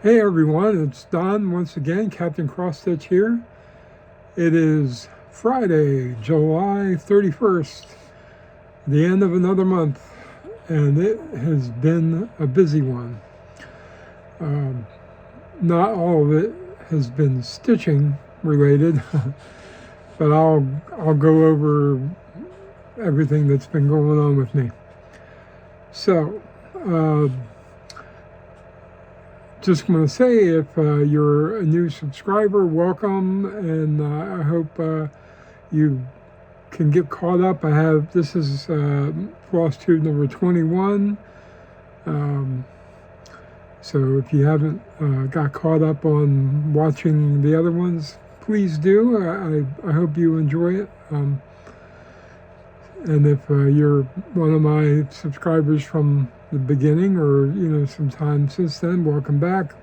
Hey everyone, it's Don once again, Captain Cross Stitch here. It is Friday, July 31st, the end of another month, and it has been a busy one. Not all of it has been stitching related, but I'll go over everything that's been going on with me. So, just want to say, if you're a new subscriber, welcome, and I hope you can get caught up. This is Floss tube number 21. So if you haven't got caught up on watching the other ones, please do. I hope you enjoy it. And if you're one of my subscribers from the beginning, or some time since then, welcome back.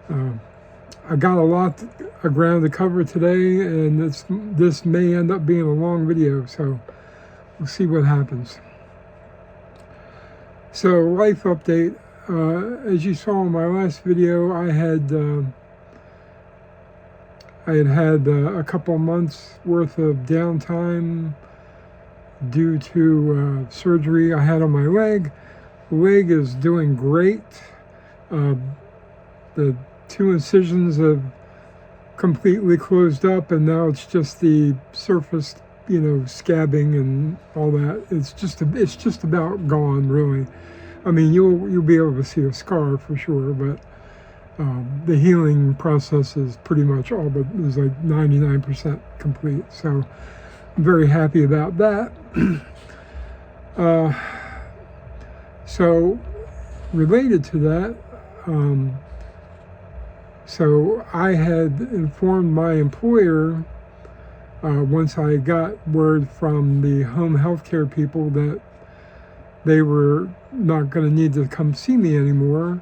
I got a lot of ground to cover today, and this may end up being a long video, so we'll see what happens. So, life update. As you saw in my last video, I had a couple months worth of downtime due to surgery I had on my leg. The leg is doing great. The 2 incisions have completely closed up, and now it's just the surface, scabbing and all that. It's just about gone, really. I mean, you'll be able to see a scar for sure, but the healing process is pretty much all but is like 99% complete. So I'm very happy about that. So related to that, so I had informed my employer once I got word from the home health care people that they were not going to need to come see me anymore,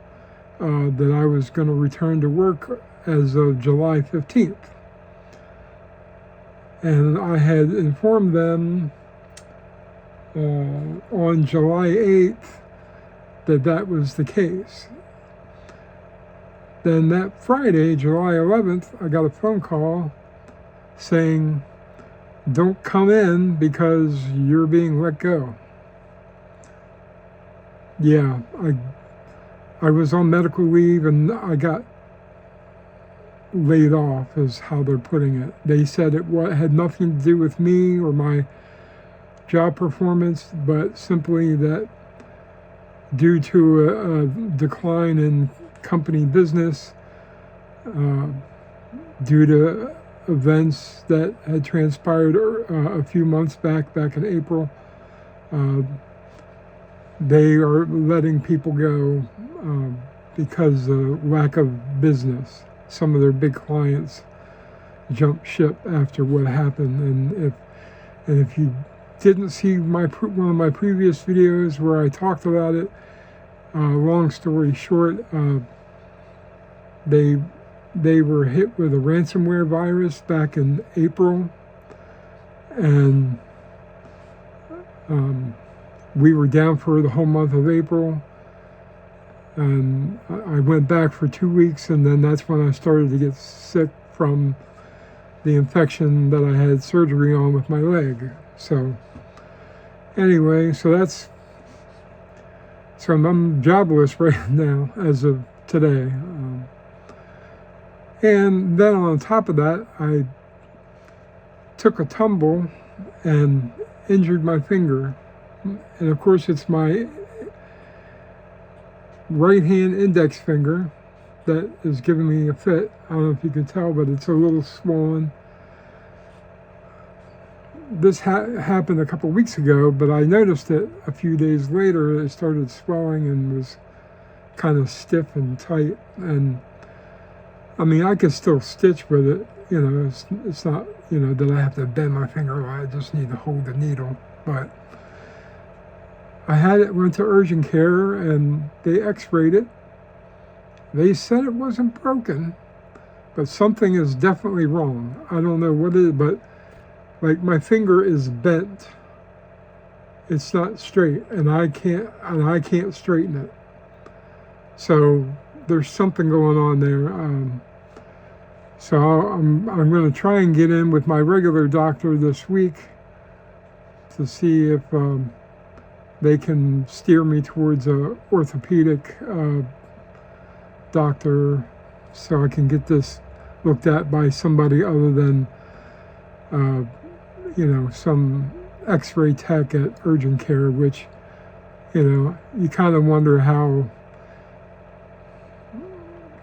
that I was going to return to work as of July 15th. And I had informed them on July 8th that was the case. Then that Friday, July 11th, I got a phone call saying, "Don't come in because you're being let go." Yeah, I was on medical leave and I got laid off, is how they're putting it. They said it had nothing to do with me or my job performance, but simply that due to a decline in company business, due to events that had transpired a few months back in April, they are letting people go because of lack of business. Some of their big clients jumped ship after what happened, and if you didn't see one of my previous videos where I talked about it, long story short, they were hit with a ransomware virus back in April, and we were down for the whole month of April, and I went back for 2 weeks, and then that's when I started to get sick from the infection that I had surgery on with my leg. So anyway, so I'm jobless right now as of today. And then on top of that, I took a tumble and injured my finger. And of course, it's my right hand index finger that is giving me a fit. I don't know if you can tell, but it's a little swollen. This happened a couple weeks ago, but I noticed it a few days later. It started swelling and was kind of stiff and tight. And I mean, I could still stitch with it. It's not, that I have to bend my finger. I just need to hold the needle. But I went to urgent care, and they x-rayed it. They said it wasn't broken, but something is definitely wrong. I don't know what it is, but like my finger is bent. It's not straight, and I can't straighten it. So there's something going on there. So I'm going to try and get in with my regular doctor this week to see if they can steer me towards a orthopedic doctor, so I can get this looked at by somebody other than some x-ray tech at urgent care, which you kind of wonder how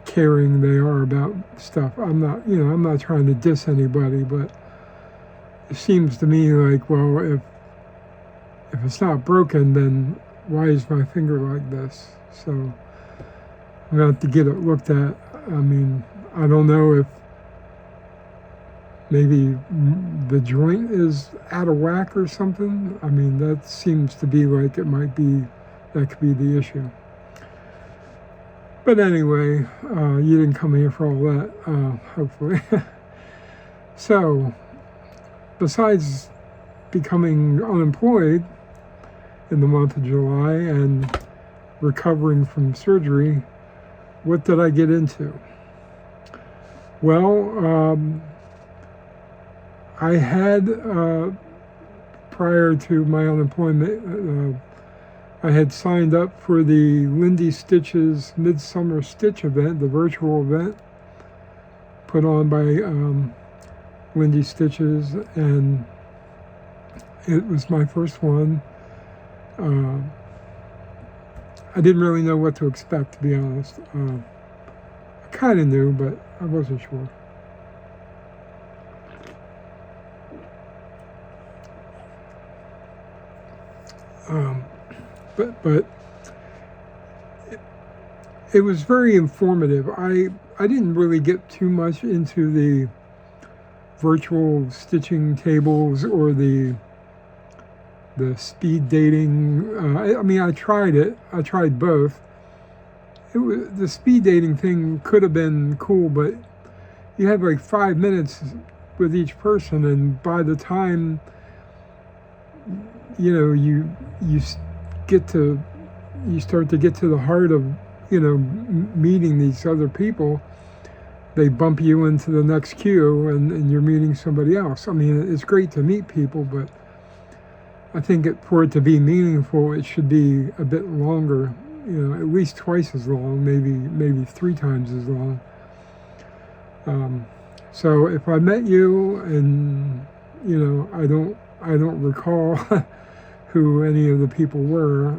caring they are about stuff. I'm not trying to diss anybody, but it seems to me like, well, if it's not broken, then why is my finger like this? So I'm gonna have to get it looked at. I mean, I don't know if maybe the joint is out of whack or something. I mean, that seems to be like that could be the issue. But anyway, you didn't come here for all that, hopefully. So, besides becoming unemployed in the month of July and recovering from surgery, what did I get into? Well, I had, prior to my unemployment, I had signed up for the Lindy Stitch's Midsummer Stitch event, the virtual event put on by Lindy Stitches, and it was my first one. I didn't really know what to expect, to be honest. I kind of knew, but I wasn't sure. But it was very informative. I didn't really get too much into the virtual stitching tables or the speed dating. I mean, I tried it. I tried both. The speed dating thing could have been cool, but you had like 5 minutes with each person, and by the time you start to get to the heart of meeting these other people, they bump you into the next queue, and you're meeting somebody else. I mean, it's great to meet people, but I think for it to be meaningful, it should be a bit longer, at least twice as long, maybe 3 times as long. So if I met you and I don't recall who any of the people were,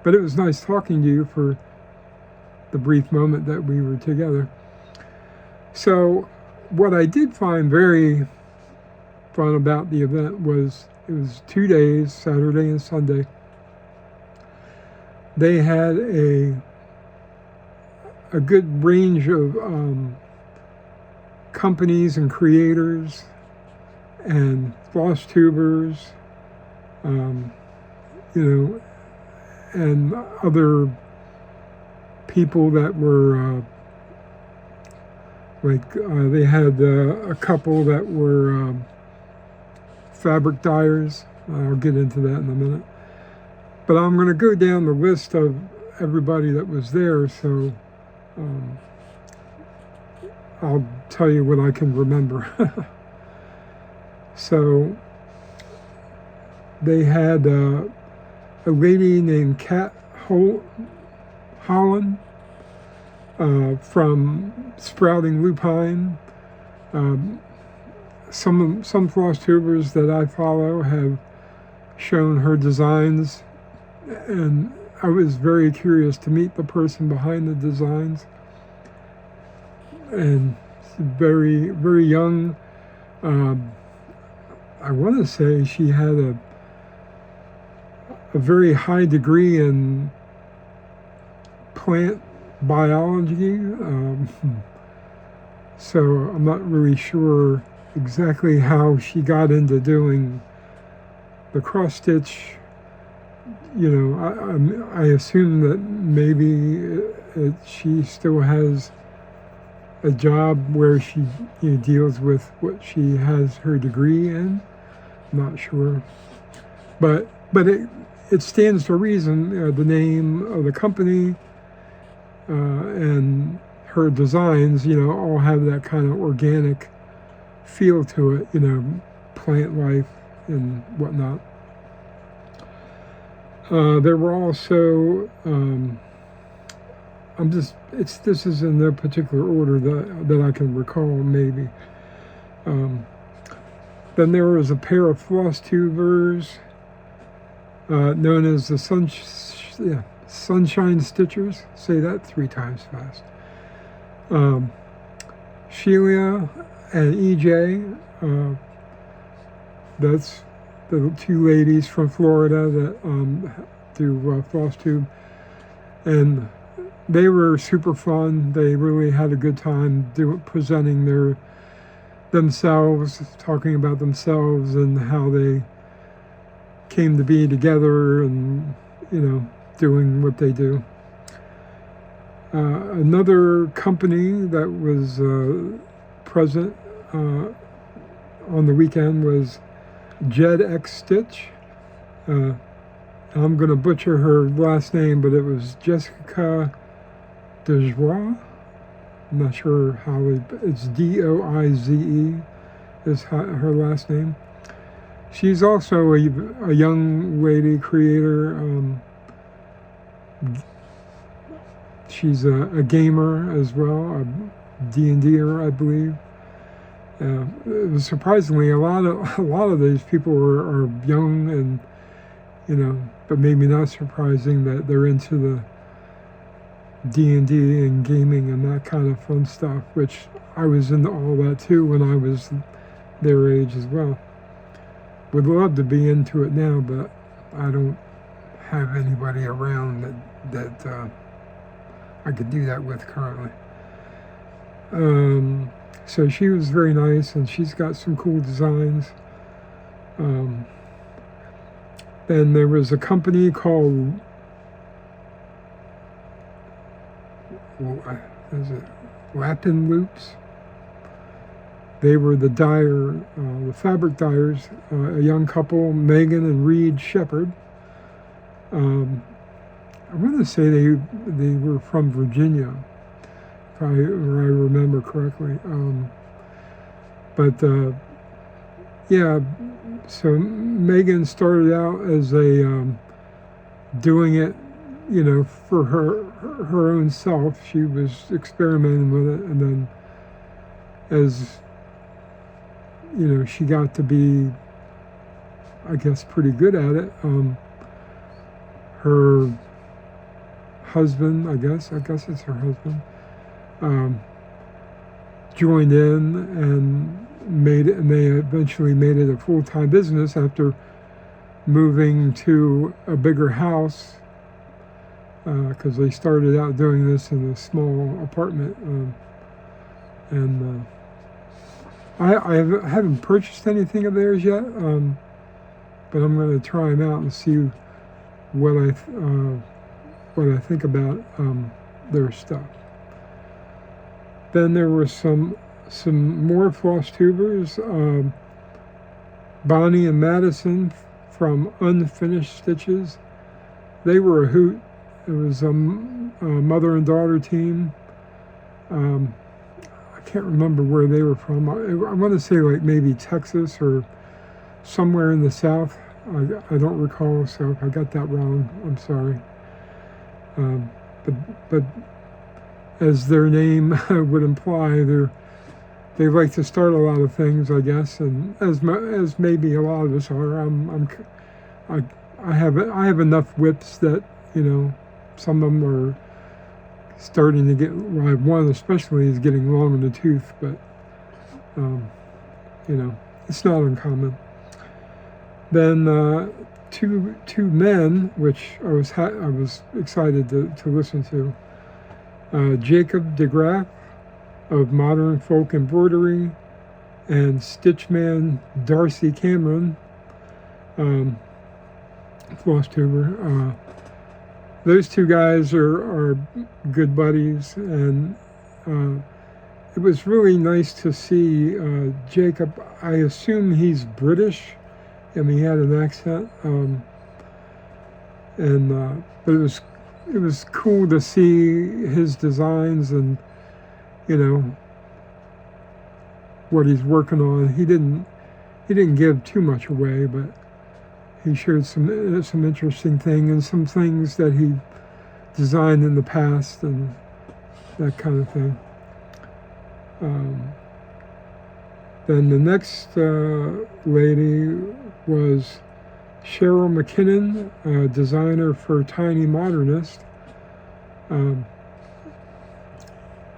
but it was nice talking to you for the brief moment that we were together. So what I did find very fun about the event was it was 2 days, Saturday and Sunday. They had a good range of companies and creators and floss tubers, and other people that were they had a couple that were fabric dyers. I'll get into that in a minute. But I'm going to go down the list of everybody that was there, so I'll tell you what I can remember. So they had a lady named Kat Holland from Sprouting Lupine. Some floss tubers that I follow have shown her designs, and I was very curious to meet the person behind the designs. And very, very young. I want to say she had a very high degree in plant biology. So I'm not really sure exactly how she got into doing the cross stitch. I assume that maybe she still has a job where she deals with what she has her degree in. I'm not sure, but it stands to reason. The name of the company and her designs, all have that kind of organic feel to it, plant life and whatnot. There were also, this is in no particular order that I can recall, maybe. Then there was a pair of floss tubers known as the Sunshine Stitchers. Say that 3 times fast. Sheila and EJ, that's the 2 ladies from Florida that do floss tube. And they were super fun. They really had a good time presenting themselves, talking about themselves and how they came to be together and, doing what they do. Another company that was present on the weekend was Jed X Stitch. I'm going to butcher her last name, but it was Jessica Dejoie. I'm not sure how it's Doize is her last name. She's also a young lady creator. She's a gamer as well, a D&Der, I believe. Surprisingly, a lot of these people are young and, but maybe not surprising that they're into the D&D and gaming and that kind of fun stuff, which I was into all that too when I was their age as well. Would love to be into it now, but I don't have anybody around that I could do that with currently. So she was very nice, and she's got some cool designs. Then there was a company called Lapin Loops. They were the fabric dyers, a young couple, Megan and Reed Shepard. I want to say they were from Virginia, if I remember correctly. So Megan started out as doing it, for her own self. She was experimenting with it, and then as she got to be, I guess, pretty good at it. Her husband, I guess it's her husband, joined in and made it, and they eventually made it a full-time business after moving to a bigger house, because they started out doing this in a small apartment, and I haven't purchased anything of theirs yet, but I'm going to try them out and see what I think about their stuff. Then there were some more floss tubers. Bonnie and Madison from Unfinished Stitches. They were a hoot. It was a mother and daughter team. I can't remember where they were from. I want to say like maybe Texas or somewhere in the South. I don't recall, so if I got that wrong, I'm sorry. But as their name would imply, they like to start a lot of things, I guess, and as maybe a lot of us are. I have enough whips that some of them are starting to get. Well, one especially is getting long in the tooth, but it's not uncommon. Then two men, which I was excited to listen to. Jacob DeGraff of Modern Folk Embroidery, and Stitchman Darcy Cameron, floss tuber. Those two guys are good buddies, and it was really nice to see Jacob. I assume he's British. I mean, he had an accent, but it was it was cool to see his designs and, you know, what he's working on. He didn't give too much away, but he showed some interesting things and some things that he designed in the past and that kind of thing. Then the next lady was Cheryl McKinnon, designer for Tiny Modernist,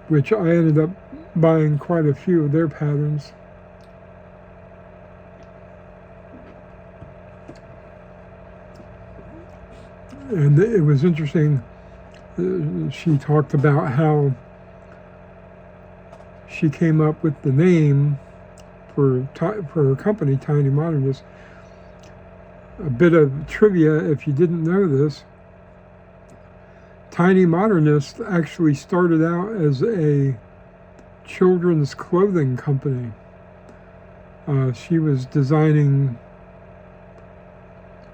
which I ended up buying quite a few of their patterns. And it was interesting. She talked about how she came up with the name for her company, Tiny Modernist. A bit of trivia, if you didn't know this, Tiny Modernist actually started out as a children's clothing company. She was designing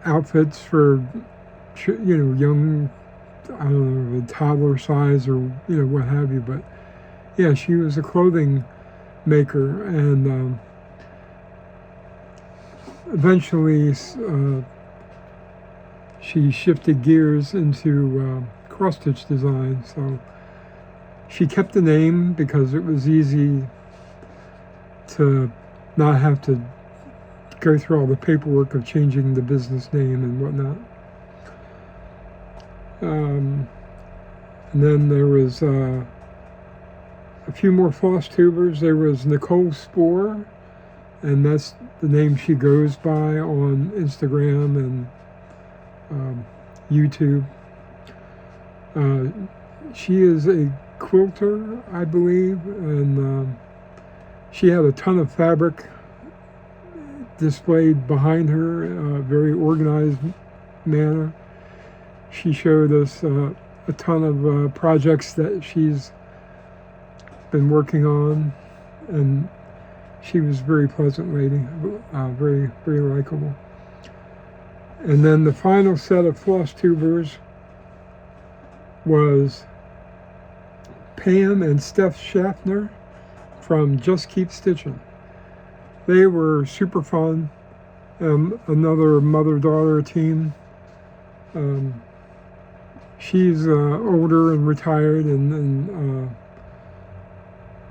outfits for, you know, young, I don't know, toddler size or, you know, what have you. But yeah, she was a clothing maker, and eventually she shifted gears into cross-stitch design. So she kept the name because it was easy to not have to go through all the paperwork of changing the business name and whatnot. And then there was a few more floss tubers. There was Nicole Spohr, and that's the name she goes by on Instagram and YouTube. She is a quilter, I believe, and she had a ton of fabric displayed behind her, very organized manner. She showed us a ton of projects that she's been working on, and she was a very pleasant lady, very, very likable. And then the final set of floss tubers was Pam and Steph Schaffner from Just Keep Stitching. They were super fun. Another mother-daughter team. She's older and retired, and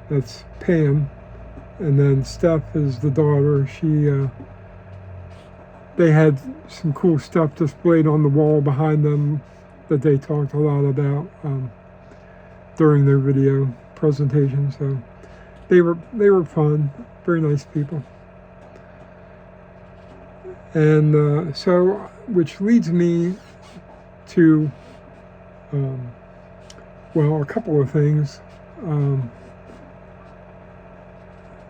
that's Pam. And then Steph is the daughter. They had some cool stuff displayed on the wall behind them that they talked a lot about during their video presentation. So they were fun, very nice people. And so, which leads me to, well, a couple of things.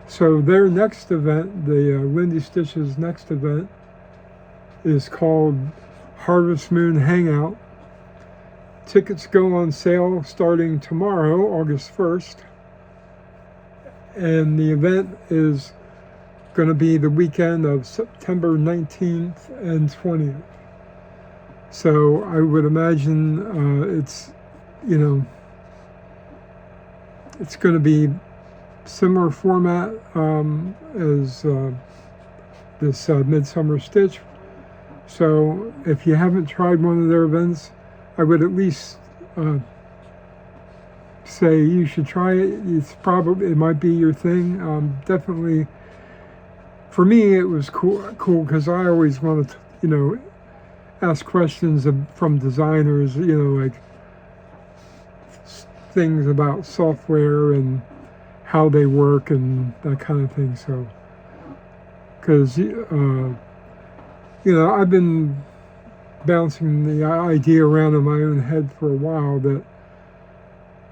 So their next event, the Lindy Stitch's next event, is called Harvest Moon Hangout. Tickets go on sale starting tomorrow, August 1st. And the event is going to be the weekend of September 19th and 20th. So I would imagine it's, you know, it's going to be similar format as this Midsummer Stitch. So if you haven't tried one of their events, I would at least say you should try it. It might be your thing. Definitely, for me, it was cool because I always wanted to, you know, ask questions from designers, you know, like things about software and how they work and that kind of thing. So, because you know, I've been bouncing the idea around in my own head for a while that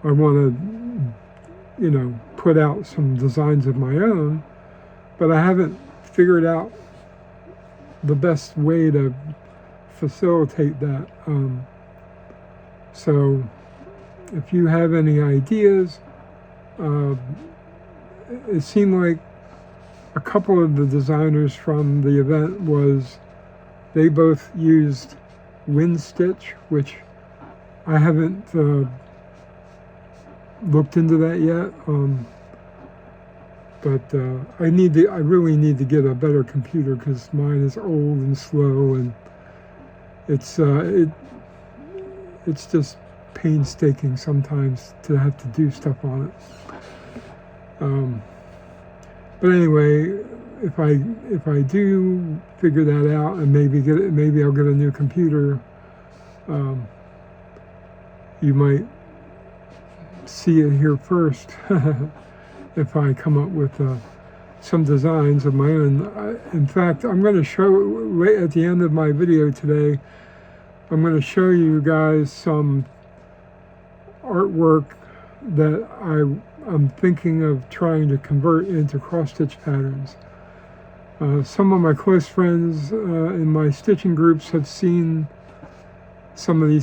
I want to, you know, put out some designs of my own, but I haven't figured out the best way to facilitate that. So if you have any ideas, it seemed like a couple of the designers from the event they both used Wind Stitch, which I haven't looked into that yet, but I really need to get a better computer because mine is old and slow, and it's just painstaking sometimes to have to do stuff on it. But anyway, if I do figure that out and maybe I'll get a new computer, you might see it here first if I come up with some designs of my own. In fact, I'm going to show at the end of my video today, I'm going to show you guys some artwork that I'm thinking of trying to convert into cross-stitch patterns. Some of my close friends in my stitching groups have seen some of the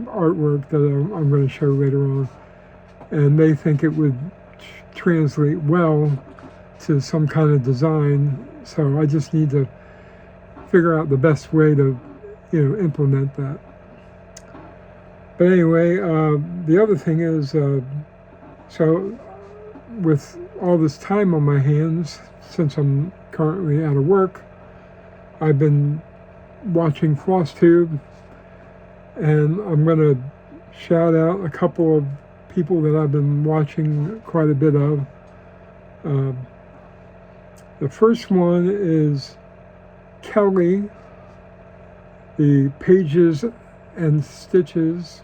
artwork that I'm going to show later on, and they think it would translate well to some kind of design. So I just need to figure out the best way to, implement that. But anyway, the other thing is, so with all this time on my hands, since I'm currently out of work, I've been watching FlossTube, and I'm going to shout out a couple of people that I've been watching quite a bit of. The first one is Kelly, the Pages and Stitches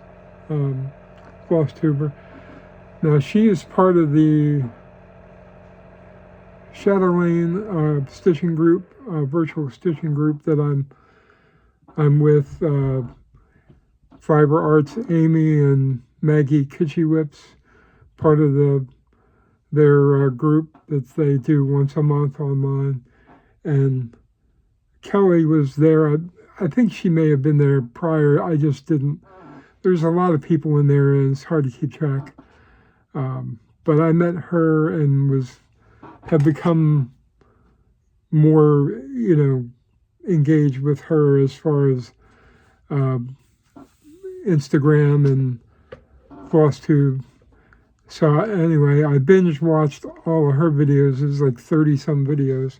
FlossTuber. Now she is part of the Shadowlane stitching group, virtual stitching group that I'm with. Fiber Arts, Amy and Maggie Kitschy Whips, part of their group that they do once a month online. And Kelly was there. I think she may have been there prior. I just didn't. There's a lot of people in there, and it's hard to keep track. But I met her and have become more, engaged with her as far as Instagram and FlossTube. So anyway, I binge watched all of her videos. It was like 30 some videos,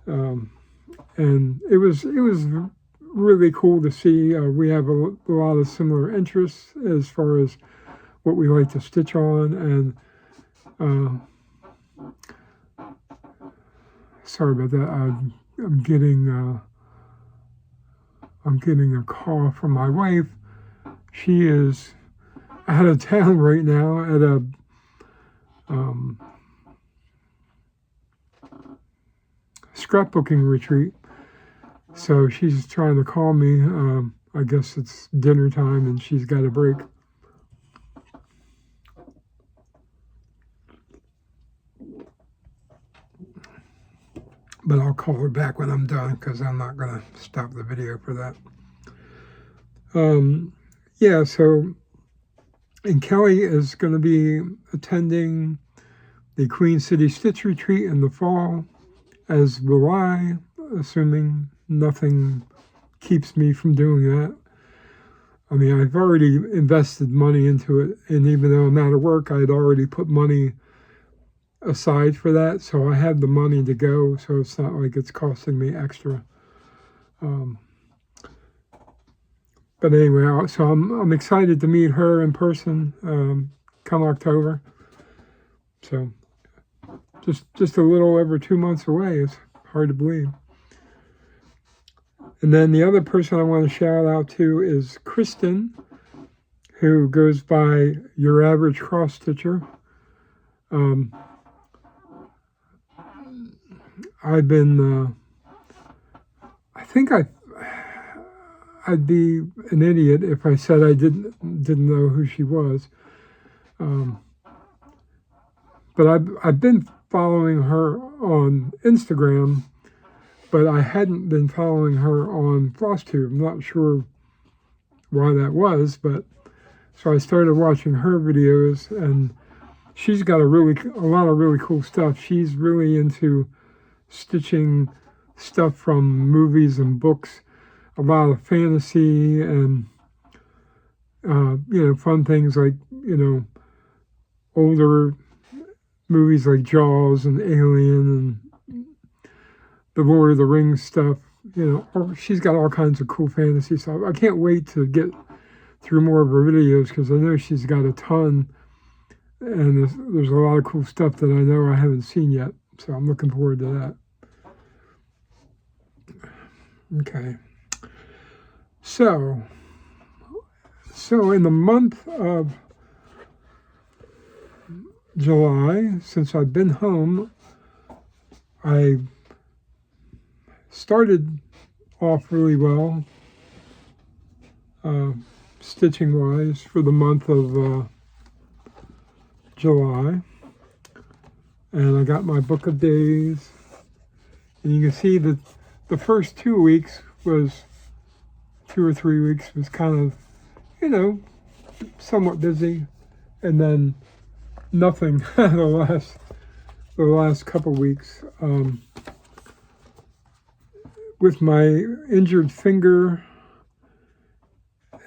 and it was really cool to see. We have a lot of similar interests as far as what we like to stitch on, and sorry about that. I'm getting a call from my wife. She is out of town right now at a scrapbooking retreat. So she's trying to call me. I guess it's dinner time and she's got a break. But I'll call her back when I'm done because I'm not going to stop the video for that. Yeah, so, and Kelly is going to be attending the Queen City Stitch Retreat in the fall, as will I, assuming nothing keeps me from doing that. I mean, I've already invested money into it, and even though I'm out of work, I had already put money aside for that, so I had the money to go, so it's not like it's costing me extra. But anyway, so I'm excited to meet her in person come October. So just a little over 2 months away. It's hard to believe. And then the other person I want to shout out to is Kristen, who goes by Your Average Cross Stitcher. I've been, I think I'd be an idiot if I said I didn't know who she was. But I've been following her on Instagram, but I hadn't been following her on FlossTube. I'm not sure why that was, but so I started watching her videos, and she's got a lot of really cool stuff. She's really into stitching stuff from movies and books, a lot of fantasy and fun things like, older movies like Jaws and Alien and the Lord of the Rings stuff. She's got all kinds of cool fantasy stuff. I can't wait to get through more of her videos because I know she's got a ton, and there's a lot of cool stuff that I know I haven't seen yet. So I'm looking forward to that. Okay. So in the month of July, since I've been home, I started off really well, stitching-wise, for the month of July. And I got my book of days. And you can see that the first 2 weeks was, 2 or 3 weeks, was kind of, somewhat busy. And then nothing the last couple weeks. With my injured finger,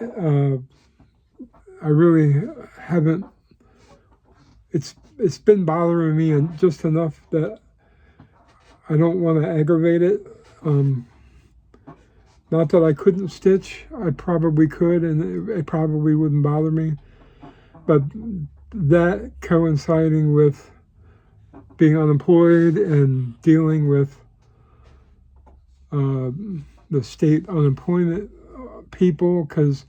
I really haven't. It's been bothering me and just enough that I don't want to aggravate it. Not that I couldn't stitch. I probably could, and it probably wouldn't bother me. But that coinciding with being unemployed and dealing with the state unemployment people, because,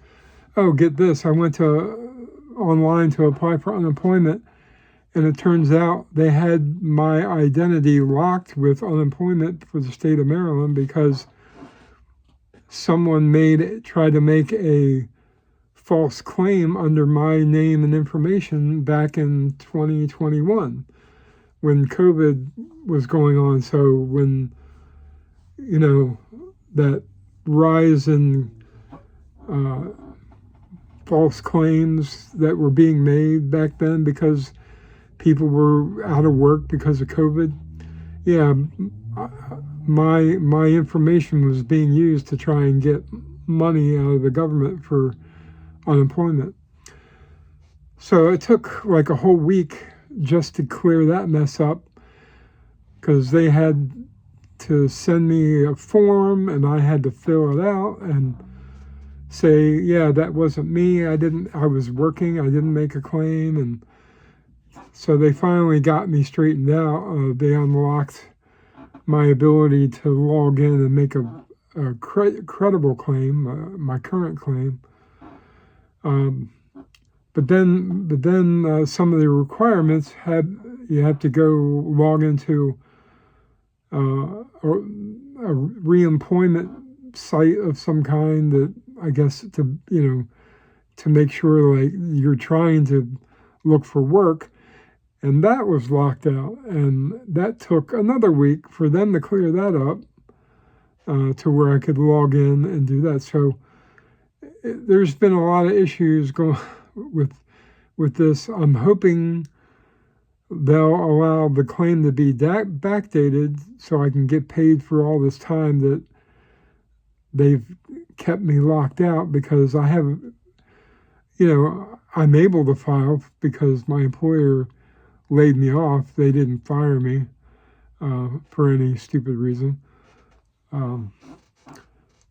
get this, I went online to apply for unemployment, and it turns out they had my identity locked with unemployment for the state of Maryland because someone tried to make a false claim under my name and information back in 2021 when COVID was going on. So when, that rise in false claims that were being made back then because people were out of work because of COVID. Yeah, my information was being used to try and get money out of the government for unemployment. So it took like a whole week just to clear that mess up because they had to send me a form and I had to fill it out and say, yeah, that wasn't me. I was working. I didn't make a claim. And so they finally got me straightened out. They unlocked my ability to log in and make a credible claim, my current claim. But then some of the requirements you have to go log into a reemployment site of some kind that I guess to make sure like you're trying to look for work, and that was locked out, and that took another week for them to clear that up to where I could log in and do that. So there's been a lot of issues going with this. I'm hoping they'll allow the claim to be backdated so I can get paid for all this time that they've kept me locked out, because I have, I'm able to file because my employer laid me off. They didn't fire me for any stupid reason.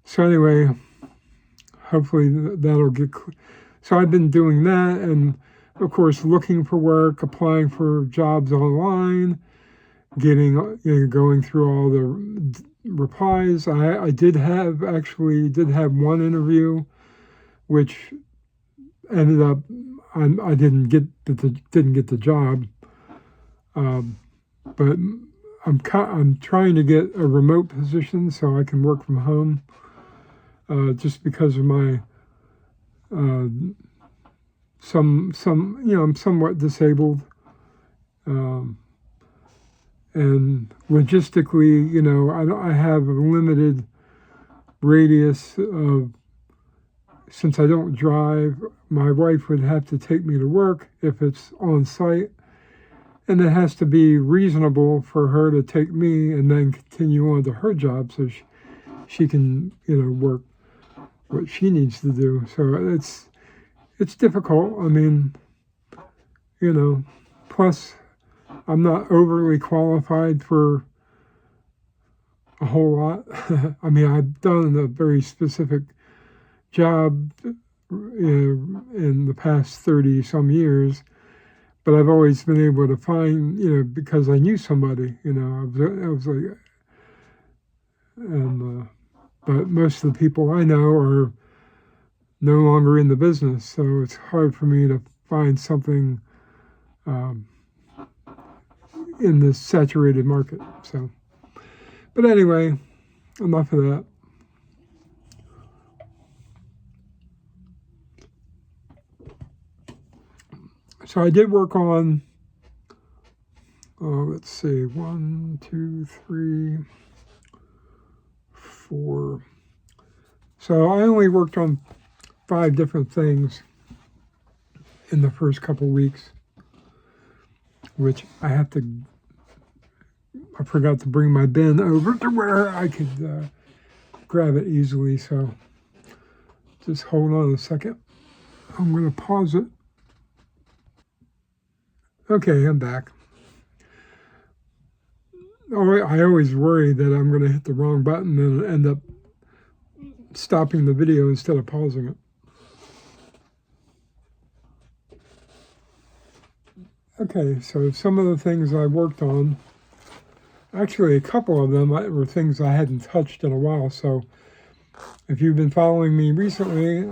So anyway, hopefully that'll get. So I've been doing that, and of course looking for work, applying for jobs online, going through all the replies. I did have one interview, which ended up I didn't get the job, but I'm trying to get a remote position so I can work from home, just because of my I'm somewhat disabled, and logistically, I have a limited radius of. Since I don't drive, my wife would have to take me to work if it's on site, and it has to be reasonable for her to take me and then continue on to her job so she can, work what she needs to do. So it's difficult. I mean, you know, plus I'm not overly qualified for a whole lot. I mean, I've done a very specific job in the past 30 some years, but I've always been able to find, because I knew somebody, I was like, and, but most of the people I know are no longer in the business, so it's hard for me to find something in this saturated market. So, but anyway, enough of that. So I did work on, let's see, 1, 2, 3, 4. So I only worked on 5 different things in the first couple weeks, which I forgot to bring my bin over to where I could grab it easily. So just hold on a second. I'm going to pause it. Okay, I'm back. I always worry that I'm going to hit the wrong button and end up stopping the video instead of pausing it. Okay, so some of the things I worked on, actually a couple of them were things I hadn't touched in a while. So if you've been following me recently,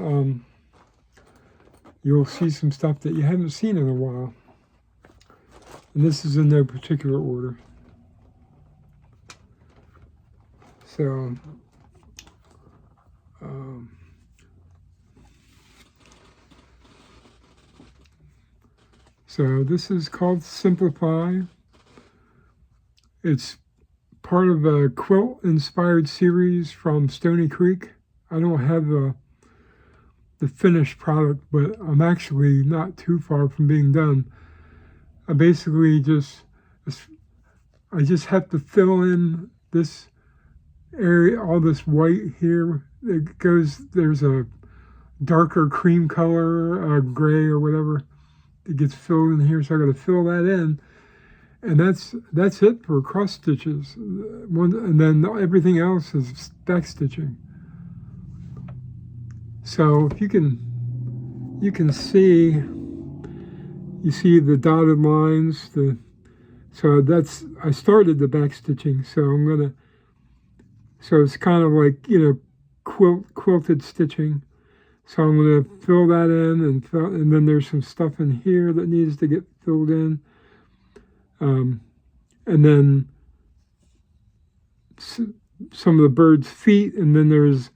you'll see some stuff that you haven't seen in a while. And this is in no particular order. So, so this is called Simplify. It's part of a quilt-inspired series from Stony Creek. I don't have the finished product, but I'm actually not too far from being done. I basically just have to fill in this area, all this white here. There's a darker cream color, gray or whatever. It gets filled in here, so I got to fill that in. And that's it for cross stitches. And then everything else is back stitching. So if you can see. You see the dotted lines. So I started the back stitching. So it's kind of like quilted stitching. So I'm gonna fill that in, and then there's some stuff in here that needs to get filled in, and then some of the bird's feet, and then there's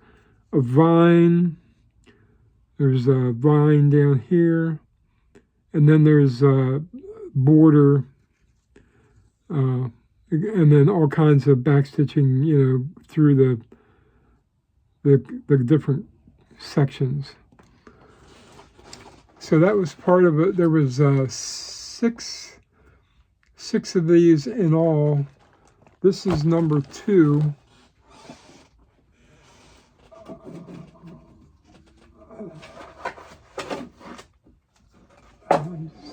a vine. There's a vine down here. And then there's a border, and then all kinds of backstitching, through the different sections. So that was part of it. There was 6 of these in all. This is number 2.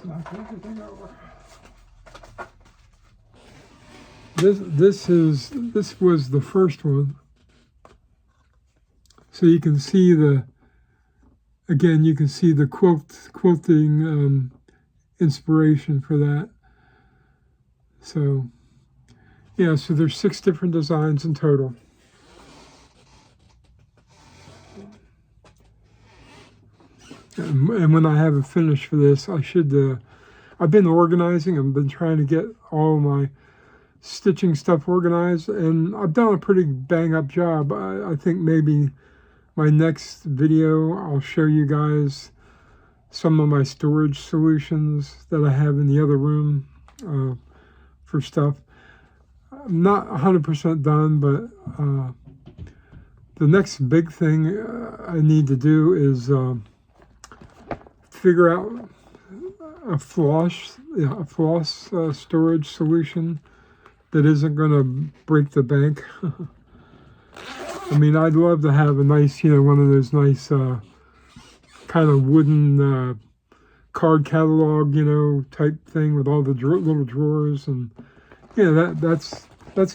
Knock everything over. This was the first one. So you can see you can see the quilting inspiration for that. So yeah, so there's 6 different designs in total. And when I have a finish for this, I've been organizing. I've been trying to get all my stitching stuff organized, and I've done a pretty bang-up job. I think maybe my next video, I'll show you guys some of my storage solutions that I have in the other room for stuff. I'm not 100% done, but the next big thing I need to do is figure out a floss storage solution that isn't going to break the bank. I mean, I'd love to have a nice, one of those nice kind of wooden card catalog, you know, type thing with all the little drawers, and yeah, that's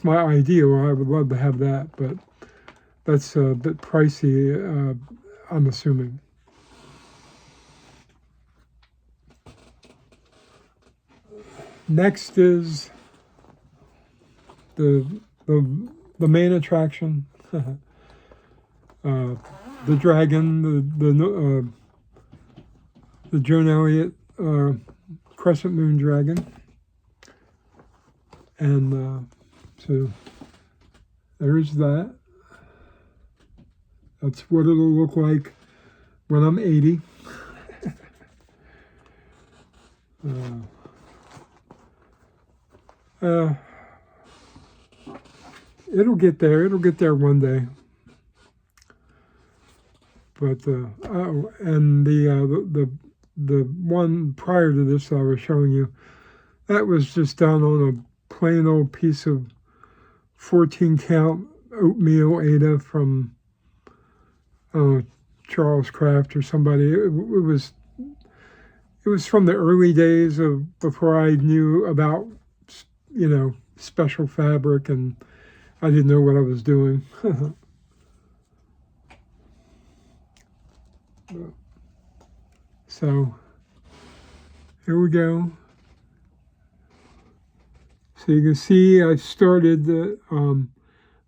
my ideal. I would love to have that, but that's a bit pricey, I'm assuming. Next is the main attraction, the dragon, the Joan Elliott crescent moon dragon, and so there's that. That's what it'll look like when I'm 80. It'll get there. It'll get there one day. But and the one prior to this I was showing you, that was just done on a plain old piece of 14 count oatmeal Ada from Charles Kraft or somebody. It was from the early days of before I knew about, you know, special fabric, and I didn't know what I was doing. So here we go. So you can see I started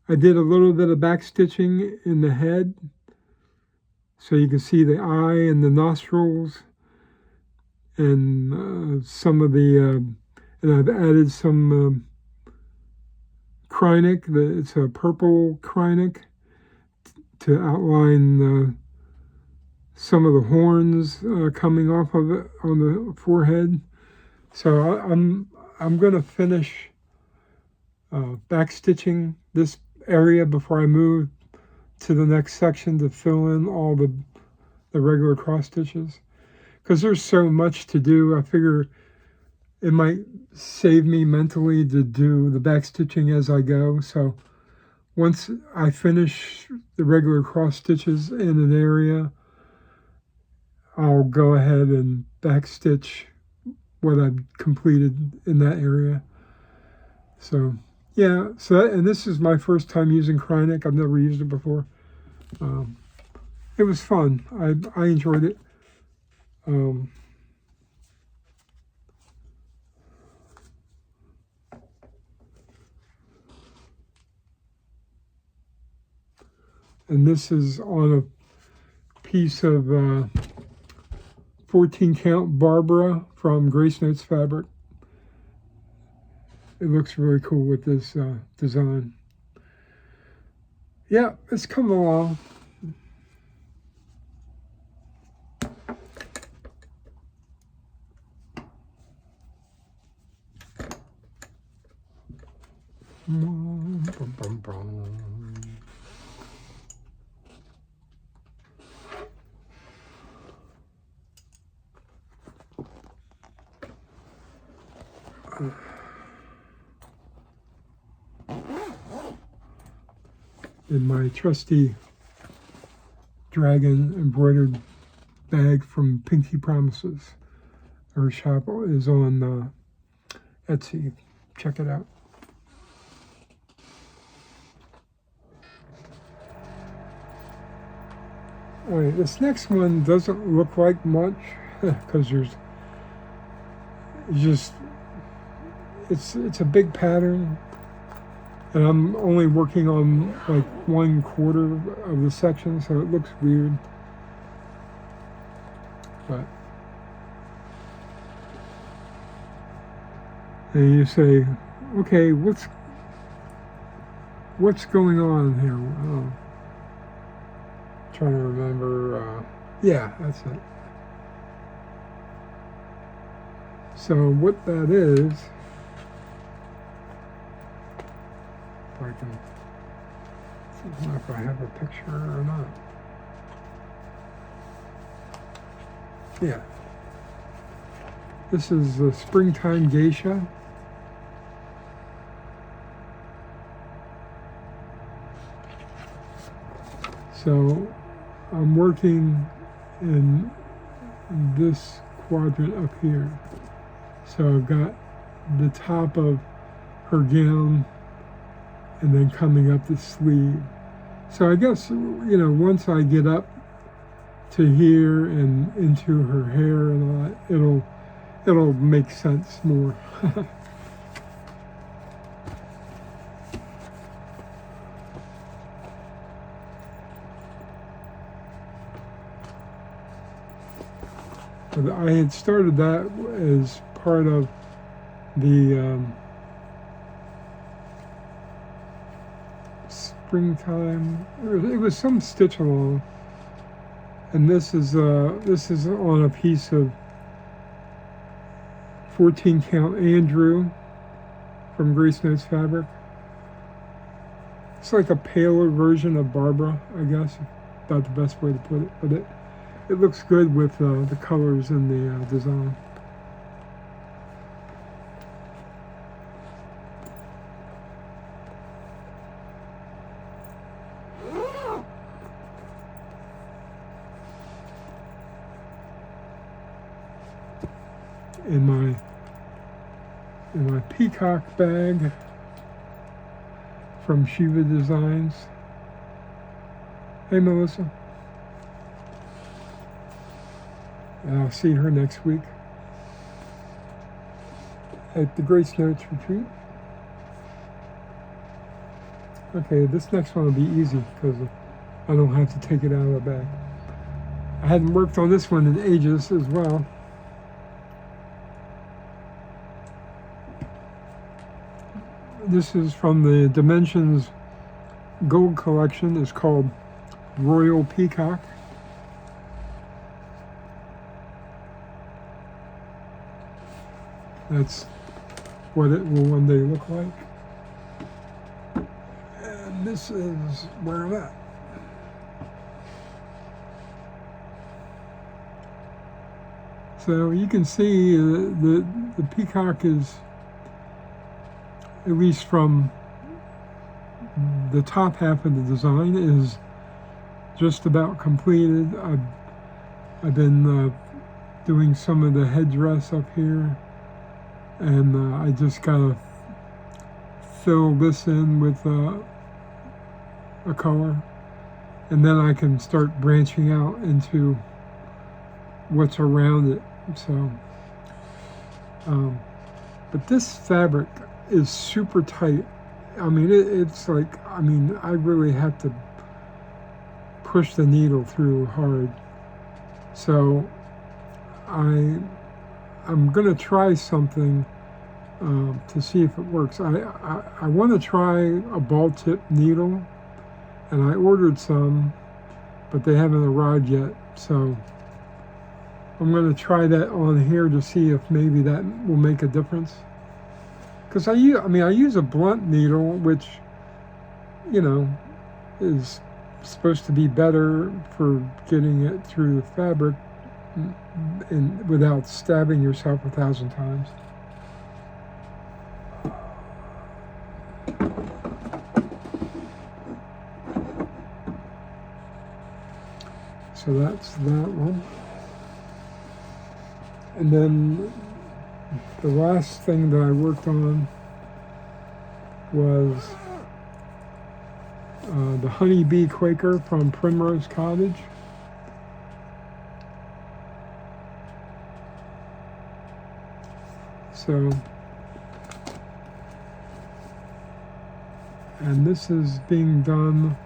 I did a little bit of back stitching in the head, so you can see the eye and the nostrils, and some of the and I've added some Krynic. It's a purple Krynic to outline some of the horns coming off of it on the forehead. So I'm going to finish back stitching this area before I move to the next section to fill in all the regular cross stitches, because there's so much to do. I figure it might save me mentally to do the back stitching as I go. So once I finish the regular cross stitches in an area, I'll go ahead and back stitch what I've completed in that area. So yeah, and this is my first time using Krynic. I've never used it before. It was fun. I enjoyed it. And this is on a piece of 14 count Barbara from Grace Notes Fabric. It looks really cool with this design. Yeah, it's coming along. In my trusty dragon embroidered bag from Pinky Promises. Her shop is on Etsy. Check it out. All right, this next one doesn't look like much because it's a big pattern, and I'm only working on like 1/4 of the section, so it looks weird. But and you say, okay, what's going on here? Oh, trying to remember. Yeah, that's it. So what that is, if I can, I don't know if I have a picture or not. Yeah. This is the Springtime Geisha. So I'm working in this quadrant up here. So I've got the top of her gown and then coming up the sleeve. So I guess, you know, once I get up to here and into her hair and all that, it'll make sense more. But I had started that as part of the springtime. It was some stitch along, and this is on a piece of 14 count Andrew from Grace Notes fabric. It's like a paler version of Barbara, I guess, about the best way to put it. But it looks good with the colors in the design. In my peacock bag from Shiva Designs. Hey, Melissa. And I'll see her next week at the Grace Notes retreat. Okay, this next one will be easy because I don't have to take it out of the bag. I hadn't worked on this one in ages as well. This is from the Dimensions Gold Collection. It's called Royal Peacock. That's what it will one day look like. And this is where I'm at. So you can see the peacock is, at least from the top half of the design, is just about completed. I've been doing some of the headdress up here, and I just gotta fill this in with a color, and then I can start branching out into what's around it. So, but this fabric is super tight. I mean, it's like, I mean, I really have to push the needle through hard. So I'm gonna try something to see if it works. I want to try a ball tip needle, and I ordered some, but they haven't arrived yet. So I'm gonna try that on here to see if maybe that will make a difference. Because I use a blunt needle, which, you know, is supposed to be better for getting it through the fabric and without stabbing yourself 1,000 times. So that's that one. And then the last thing that I worked on was the Honeybee Quaker from Primrose Cottage. So, and this is being done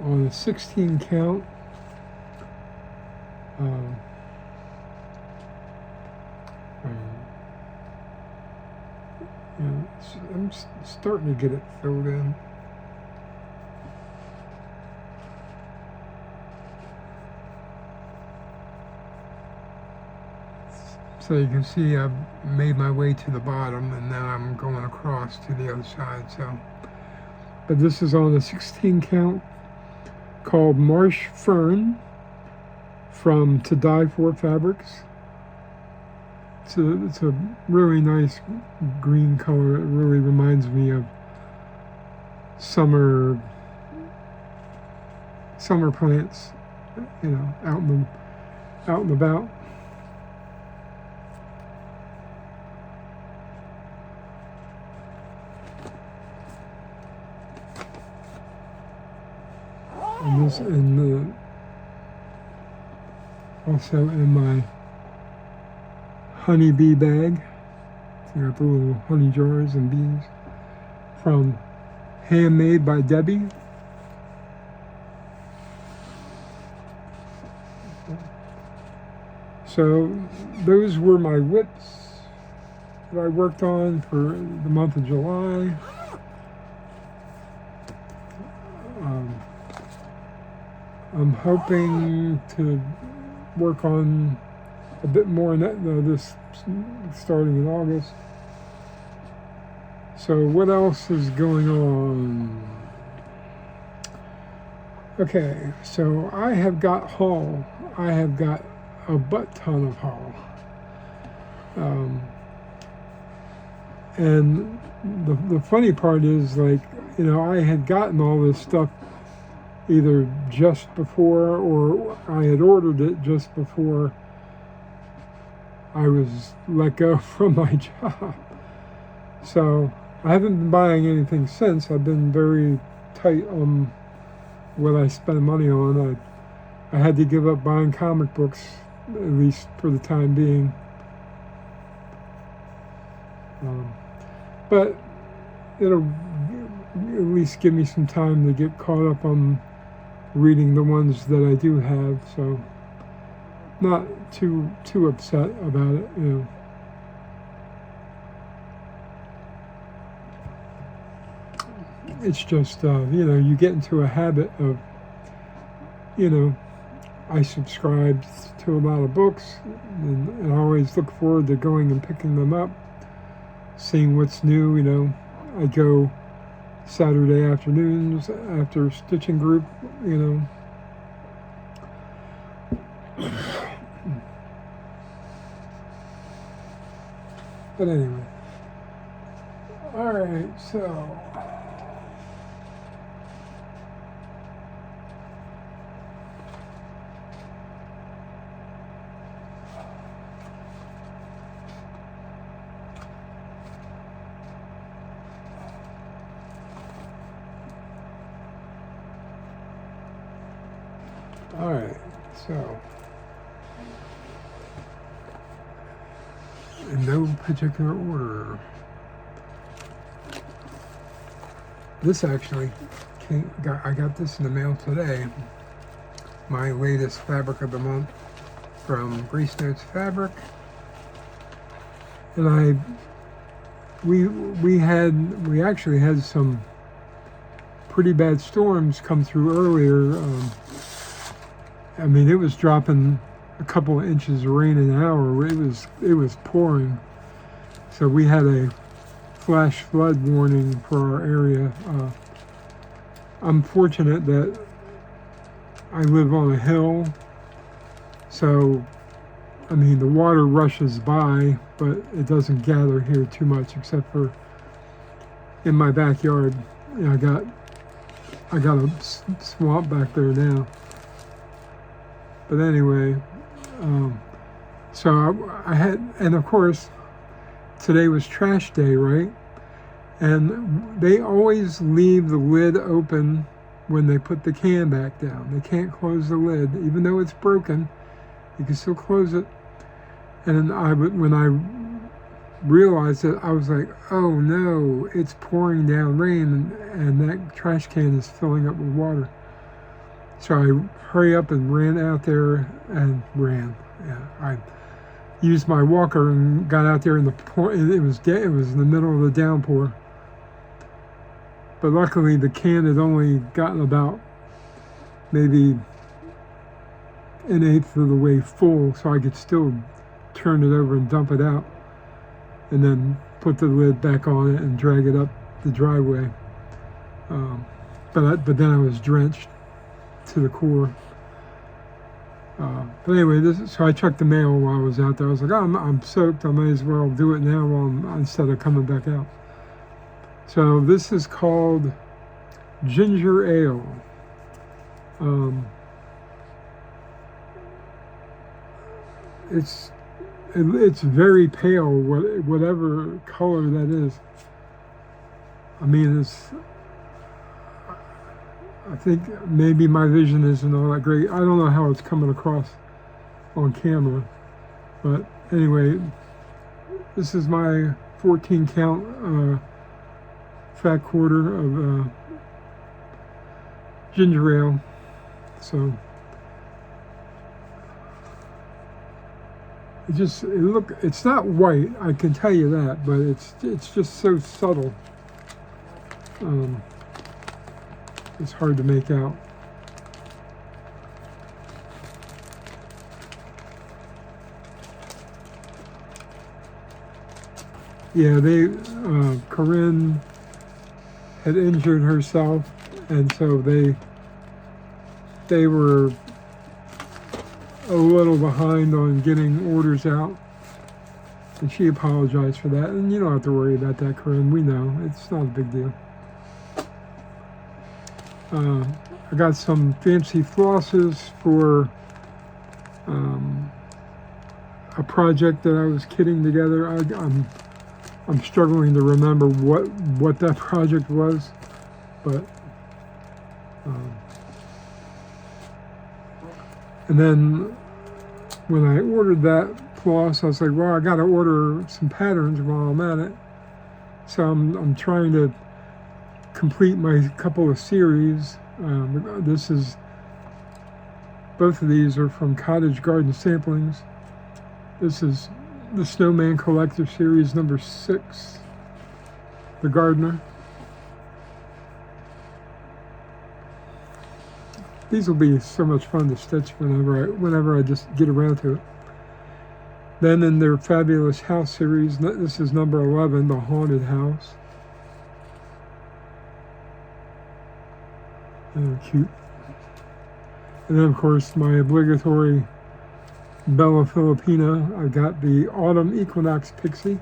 on a 16 count. I'm starting to get it filled in. So you can see I've made my way to the bottom, and then I'm going across to the other side. So, but this is on a 16 count called Marsh Fern from To Die For Fabrics. It's a really nice green color. It really reminds me of summer plants you know, out and about. And this, and also in my honeybee bag. So I got the little honey jars and bees from Handmade by Debbie. So those were my whips that I worked on for the month of July. I'm hoping to work on a bit more in that this starting in August. So what else is going on? Okay, so I have got haul. I have got a butt ton of haul. And the funny part is, like, you know, I had gotten all this stuff either just before, or I had ordered it just before I was let go from my job. So I haven't been buying anything since. I've been very tight on what I spend money on. I had to give up buying comic books, at least for the time being. But it'll at least give me some time to get caught up on reading the ones that I do have, so not too upset about it, you know. It's just, you know, you get into a habit of, you know, I subscribe to a lot of books, and I always look forward to going and picking them up, seeing what's new, you know. I go Saturday afternoons after stitching group, you know. But anyway. Alright, so in no particular order. This actually I got this in the mail today. My latest fabric of the month from Grace Notes Fabric. And we actually had some pretty bad storms come through earlier. I mean, it was dropping a couple of inches of rain an hour. It was pouring. So we had a flash flood warning for our area. I'm fortunate that I live on a hill, so I mean the water rushes by, but it doesn't gather here too much, except for in my backyard. You know, I got a swamp back there now. But anyway, so I had, and of course, today was trash day, right? And they always leave the lid open when they put the can back down. They can't close the lid, even though it's broken. You can still close it. And when I realized it, I was like, oh no, it's pouring down rain, and that trash can is filling up with water. So I hurry up and ran out there and ran. Yeah, I used my walker and got out there in the pour. It was in the middle of the downpour. But luckily the can had only gotten about maybe 1/8 of the way full, so I could still turn it over and dump it out, and then put the lid back on it and drag it up the driveway. But then I was drenched to the core. But anyway, so I checked the mail while I was out there. I was like, oh, I'm soaked. I might as well do it now instead of coming back out. So this is called Ginger Ale. it's very pale, whatever color that is. I mean, I think maybe my vision isn't all that great. I don't know how it's coming across on camera, but anyway, this is my 14 count fat quarter of ginger ale. So it's not white, I can tell you that, but it's just so subtle. It's hard to make out. Yeah, Corinne had injured herself, and so they were a little behind on getting orders out, and she apologized for that. And you don't have to worry about that, Corinne. We know it's not a big deal. I got some fancy flosses for a project that I was kitting together. I'm struggling to remember what that project was, but and then when I ordered that floss, I was like, well, I got to order some patterns while I'm at it. So I'm trying to complete my couple of series. Both of these are from Cottage Garden Samplings. This is the Snowman Collector Series number 6, the Gardener. These will be so much fun to stitch whenever I just get around to it. Then in their Fabulous House series, this is number 11, the Haunted House. And they're cute. And then, of course, my obligatory Bella Filipina. I got the Autumn Equinox Pixie.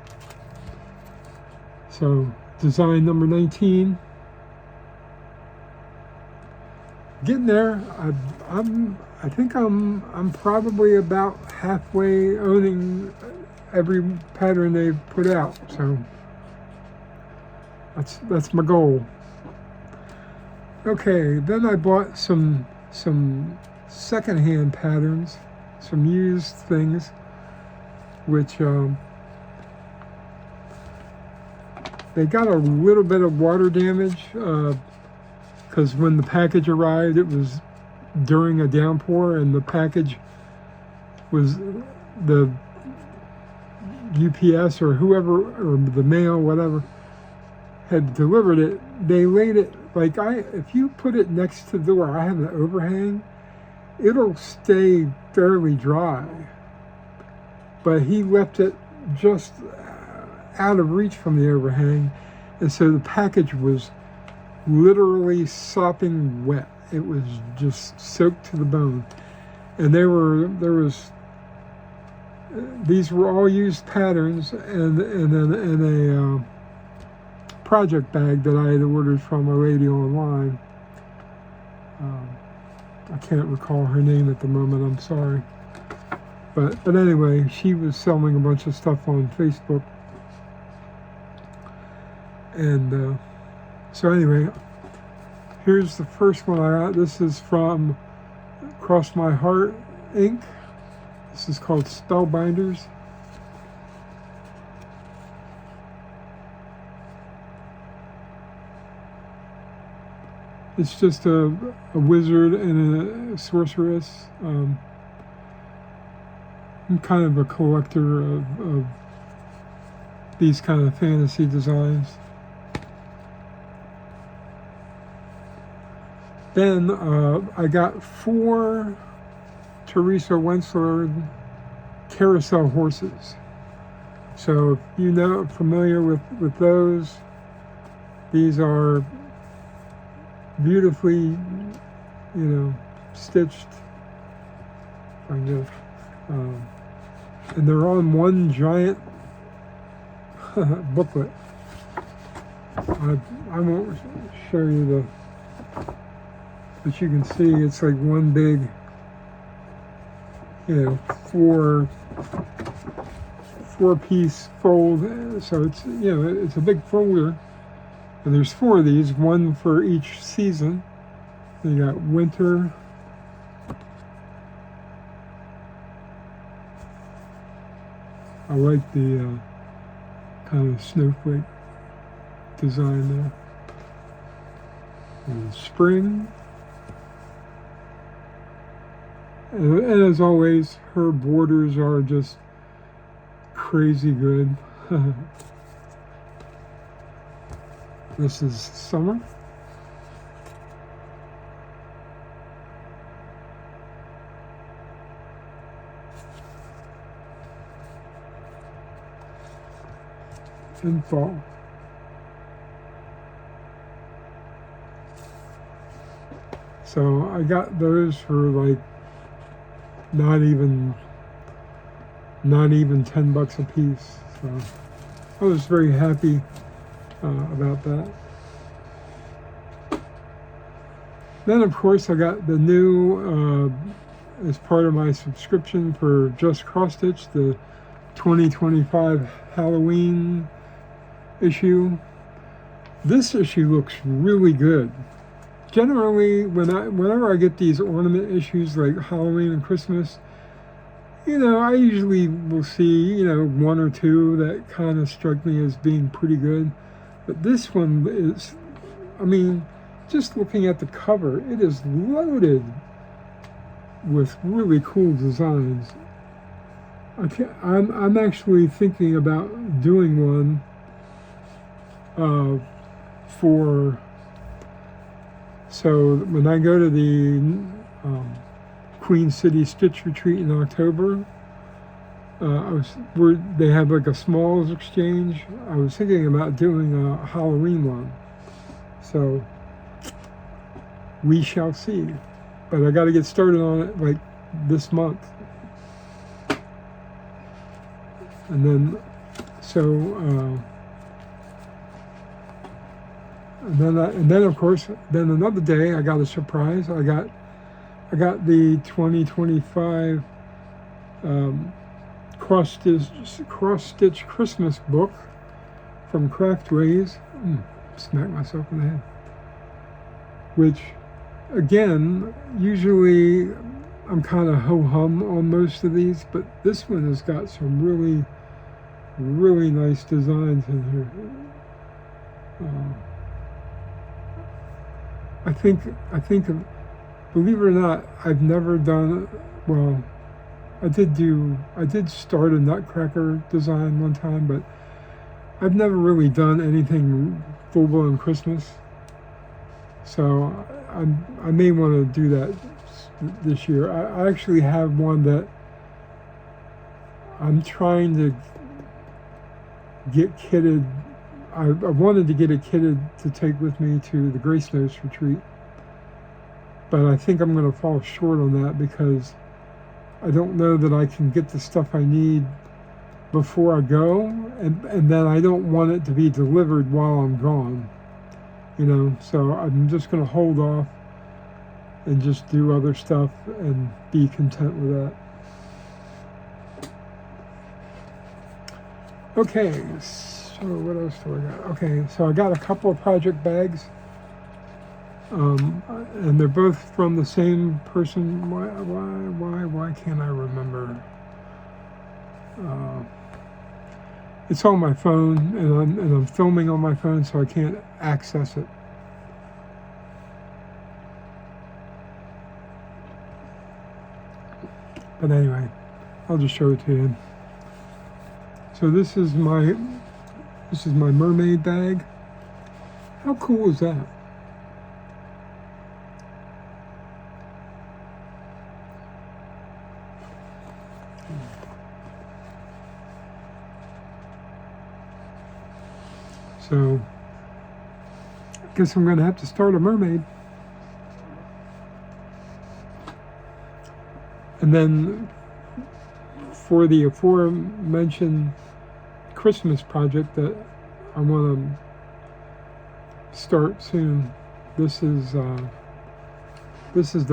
So, design number 19. Getting there. I think I'm probably about halfway owning every pattern they've put out. So that's my goal. Okay, then I bought some secondhand patterns, some used things, which they got a little bit of water damage because when the package arrived, it was during a downpour, and the package was the UPS or whoever, or the mail, whatever, had delivered it. They laid it if you put it next to the door, I have an overhang, it'll stay fairly dry. But he left it just out of reach from the overhang, and so the package was literally sopping wet. It was just soaked to the bone. And these were all used patterns, and then in a project bag that I had ordered from a lady online. I can't recall her name at the moment, I'm sorry. But anyway, she was selling a bunch of stuff on Facebook. And so anyway, here's the first one I got. This is from Cross My Heart Ink. This is called Spellbinders. It's just a wizard and a sorceress. I'm kind of a collector of these kind of fantasy designs. Then I got 4 Teresa Wentzler carousel horses. So if you know, familiar with those, these are beautifully, stitched. And they're on one giant booklet. I won't show you but you can see it's like one big four-piece fold. So it's it's a big folder, and there's 4 of these, one for each season. You got winter. I like the kind of snowflake design there. And spring. And as always, her borders are just crazy good. This is summer. And fall. So I got those for like not even $10 a piece. So I was very happy about that. Then of course I got the new, as part of my subscription for Just Cross Stitch, the 2025 Halloween issue. This issue looks really good. Generally, whenever I get these ornament issues like Halloween and Christmas, I usually will see, 1 or 2 that kind of struck me as being pretty good. But this one is, just looking at the cover, it is loaded with really cool designs. I'm actually thinking about doing one so when I go to the Queen City Stitch Retreat in October, they have like a smalls exchange. I was thinking about doing a Halloween one. So we shall see. But I got to get started on it like this month. And then, and then of course, then another day I got a surprise. I got the 2025 cross stitch Christmas book from Craftways. Smack myself in the head. Which, again, usually I'm kind of ho-hum on most of these, but this one has got some really, really nice designs in here. I think, believe it or not, I've never done, well, I did start a Nutcracker design one time, but I've never really done anything full-blown Christmas. So I may want to do that this year. I actually have one that I'm trying to get kitted. I wanted to get it kitted to take with me to the Grace Notes retreat, but I think I'm going to fall short on that because I don't know that I can get the stuff I need before I go, and then I don't want it to be delivered while I'm gone, so I'm just going to hold off and just do other stuff and be content with that. Okay, so what else do I got? Okay, so I got a couple of project bags, and they're both from the same person. Why can't I remember? It's on my phone, and I'm filming on my phone, so I can't access it. But anyway, I'll just show it to you. So this is my mermaid bag. How cool is that? So I guess I'm going to have to start a mermaid. And then for the aforementioned Christmas project that I want to start soon, this is the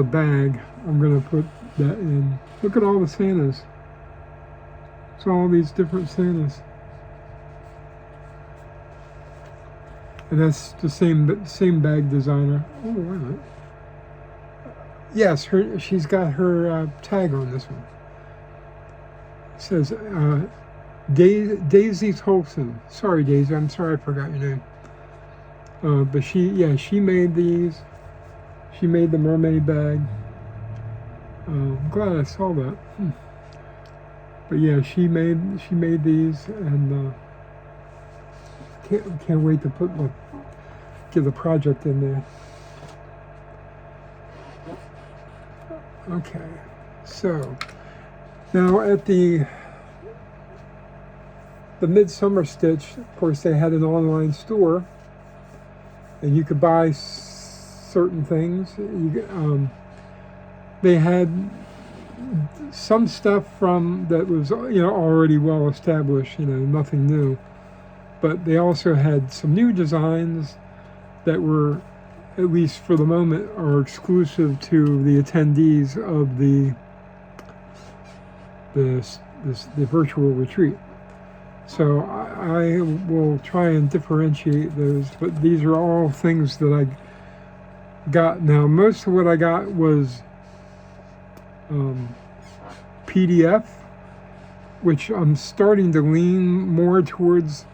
bag I'm going to put that in. Look at all the Santas. It's all these different Santas. And that's the same bag designer. Oh, wait a minute. Yes, she's got her tag on this one. It says Daisy Tolson. Sorry, Daisy. I'm sorry I forgot your name. But she made these. She made the mermaid bag. I'm glad I saw that. But yeah, she made these, and can't wait to get the project in there. Okay, so now at the Midsummer Stitch, of course, they had an online store, and you could buy certain things. They had some stuff that was already well established, nothing new. But they also had some new designs that were, at least for the moment, are exclusive to the attendees of the virtual retreat. So I will try and differentiate those, but these are all things that I got. Now, most of what I got was PDF, which I'm starting to lean more towards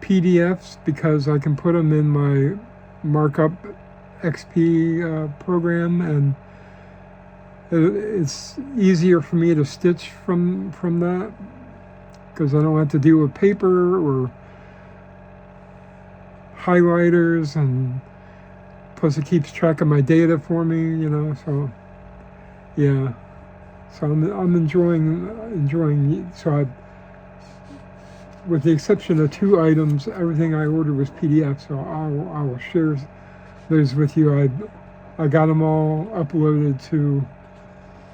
PDFs because I can put them in my markup XP program, and it's easier for me to stitch from that because I don't have to deal with paper or highlighters, and plus it keeps track of my data for me, so yeah. So I'm enjoying. So with the exception of 2 items, everything I ordered was PDF. So I will share those with you. I got them all uploaded to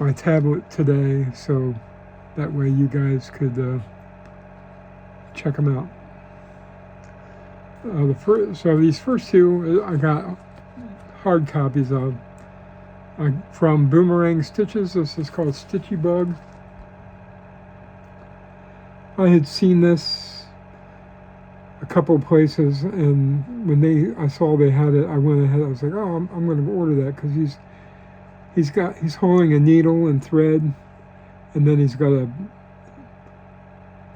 my tablet today, so that way you guys could check them out. So these first 2 I got hard copies of. From Boomerang Stitches. This is called Stitchy Bug. I had seen this a couple places, and when I saw they had it, I went ahead. I was like, oh, I'm going to order that because he's holding a needle and thread, and then he's got a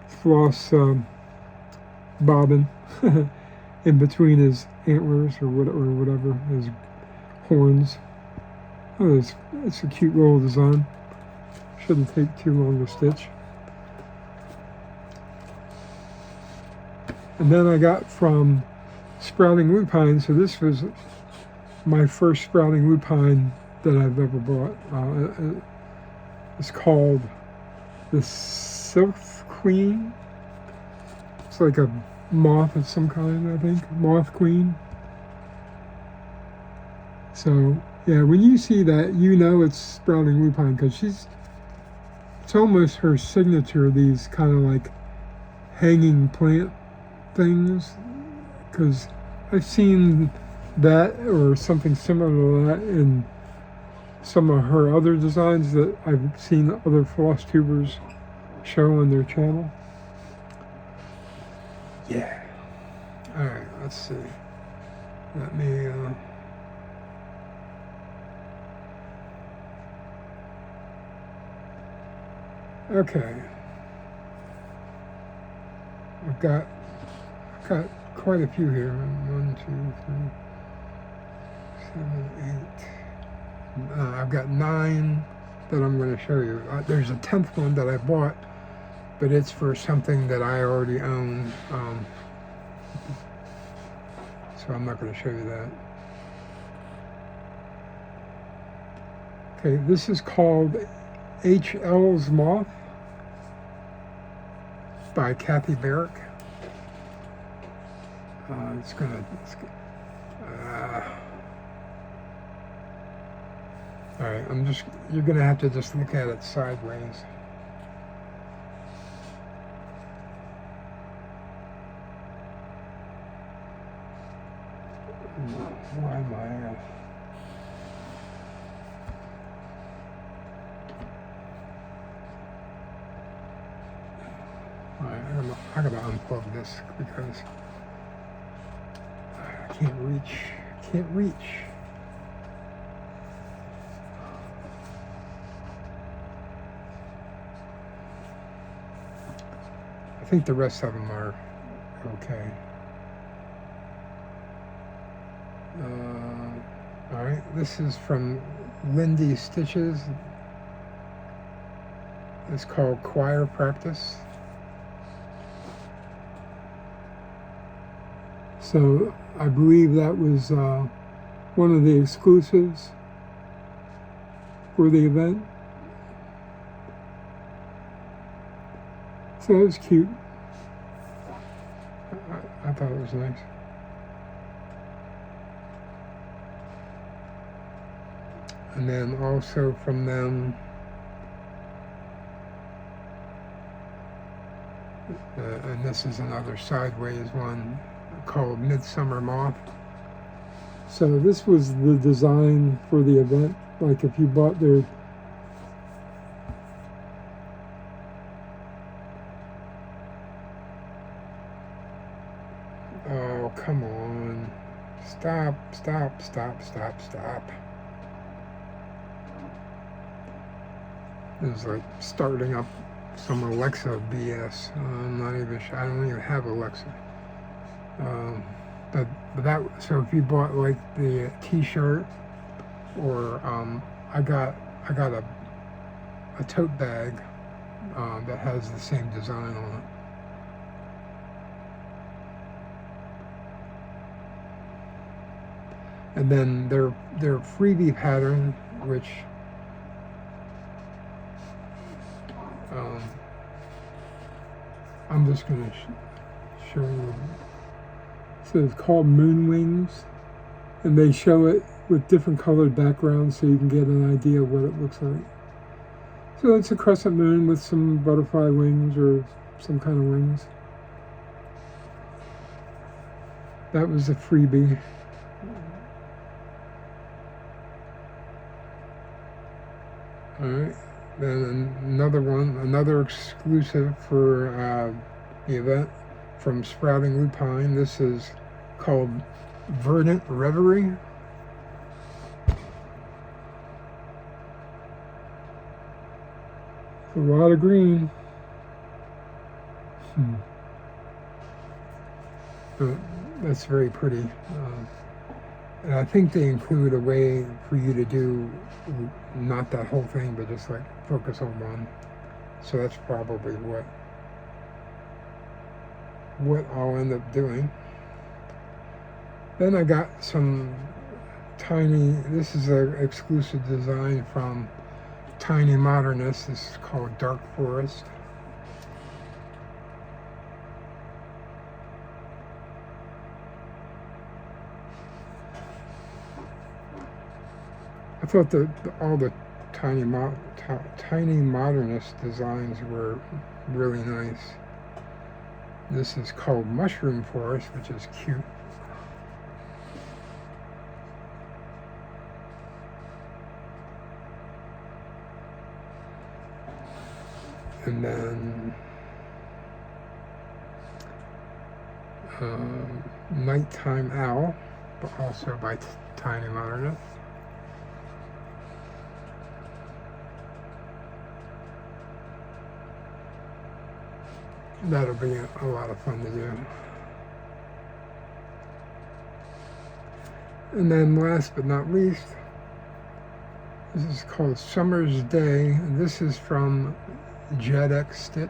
floss bobbin in between his antlers or whatever, his horns. Oh, it's a cute little design. Shouldn't take too long to stitch. And then I got from Sprouting Lupine, so this was my first Sprouting Lupine that I've ever bought. It's called the Silk Queen. It's like a moth of some kind, I think. Moth Queen. So yeah, when you see that, it's Sprouting Lupine because it's almost her signature, these kind of like hanging plant things, because I've seen that or something similar to that in some of her other designs that I've seen other floss tubers show on their channel. Yeah. All right, let's see. Let me... Okay, I've got quite a few here. 1, 2, 3, 7, 8. I've got 9 that I'm going to show you. There's a 10th one that I bought, but it's for something that I already own. So I'm not going to show you that. Okay, this is called H.L.'s Moth by Kathy Barrick. All right, you're gonna have to just look at it sideways. Why am I? Alright, I gotta unplug this because I can't reach. Can't reach. I think the rest of them are okay. Alright, this is from Lindy Stitches. It's called Choir Practice. So I believe that was one of the exclusives for the event. So it was cute. I thought it was nice. And then also from them, and this is another sideways one called Midsummer Moth. So this was the design for the event. Like if you bought their oh, come on. Stop. This is like starting up some Alexa BS. I'm not even sure. I don't even have Alexa. But that, so if you bought like the t-shirt or I got a tote bag that has the same design on it. And then their freebie pattern, which I'm just going to show you. So it's called Moon Wings, and they show it with different colored backgrounds so you can get an idea of what it looks like. So it's a crescent moon with some butterfly wings or some kind of wings. That was a freebie. All right. Then another exclusive for the event from Sprouting Lupine. This is called Verdant Reverie. A lot of green. But that's very pretty. And I think they include a way for you to do not that whole thing, but just like focus on one. So that's probably what I'll end up doing. Then I got some tiny, this is an exclusive design from Tiny Modernist. This is called Dark Forest. I thought that all the Tiny Modernist designs were really nice. This is called Mushroom Forest, which is cute. And then Nighttime Owl, but also by Tiny Modernist. That'll be a lot of fun to do. And then last but not least, this is called Summer's Day, and this is from JetX Stitch.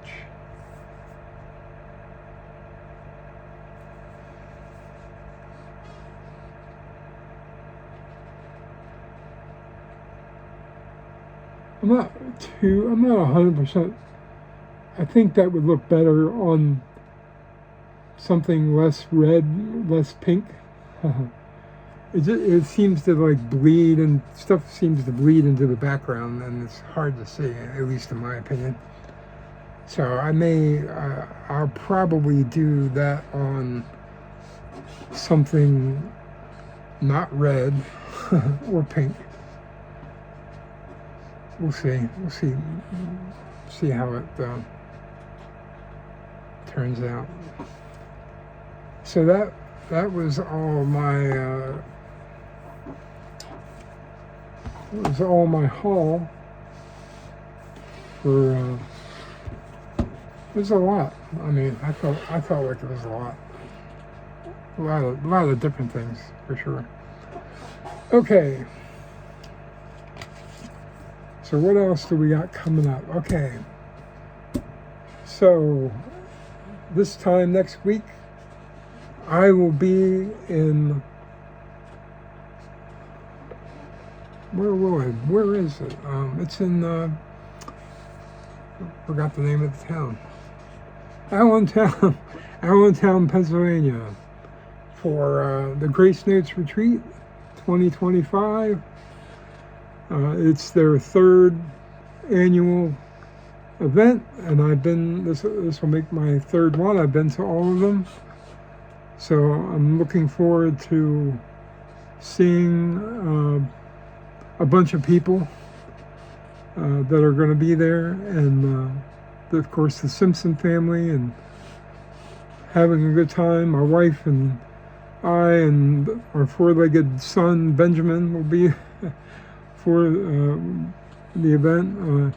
I'm not 100%. I think that would look better on something less red, less pink. It seems to like bleed, and stuff seems to bleed into the background, and it's hard to see, at least in my opinion. So I'll probably do that on something not red or pink. We'll see how it turns out. So that was all my haul for. It was a lot. I mean, I felt like it was a lot. A lot of different things for sure. Okay. So what else do we got coming up? Okay. So this time next week, I will be in. Where is it? It's in. Forgot the name of the town. Allentown, Pennsylvania, for the Grace Notes Retreat 2025. It's their third annual event, and I've been. This will make my third one. I've been to all of them, so I'm looking forward to seeing a bunch of people that are going to be there, and of course the Simpson family, and having a good time. My wife and I and our four-legged son Benjamin will be for the event.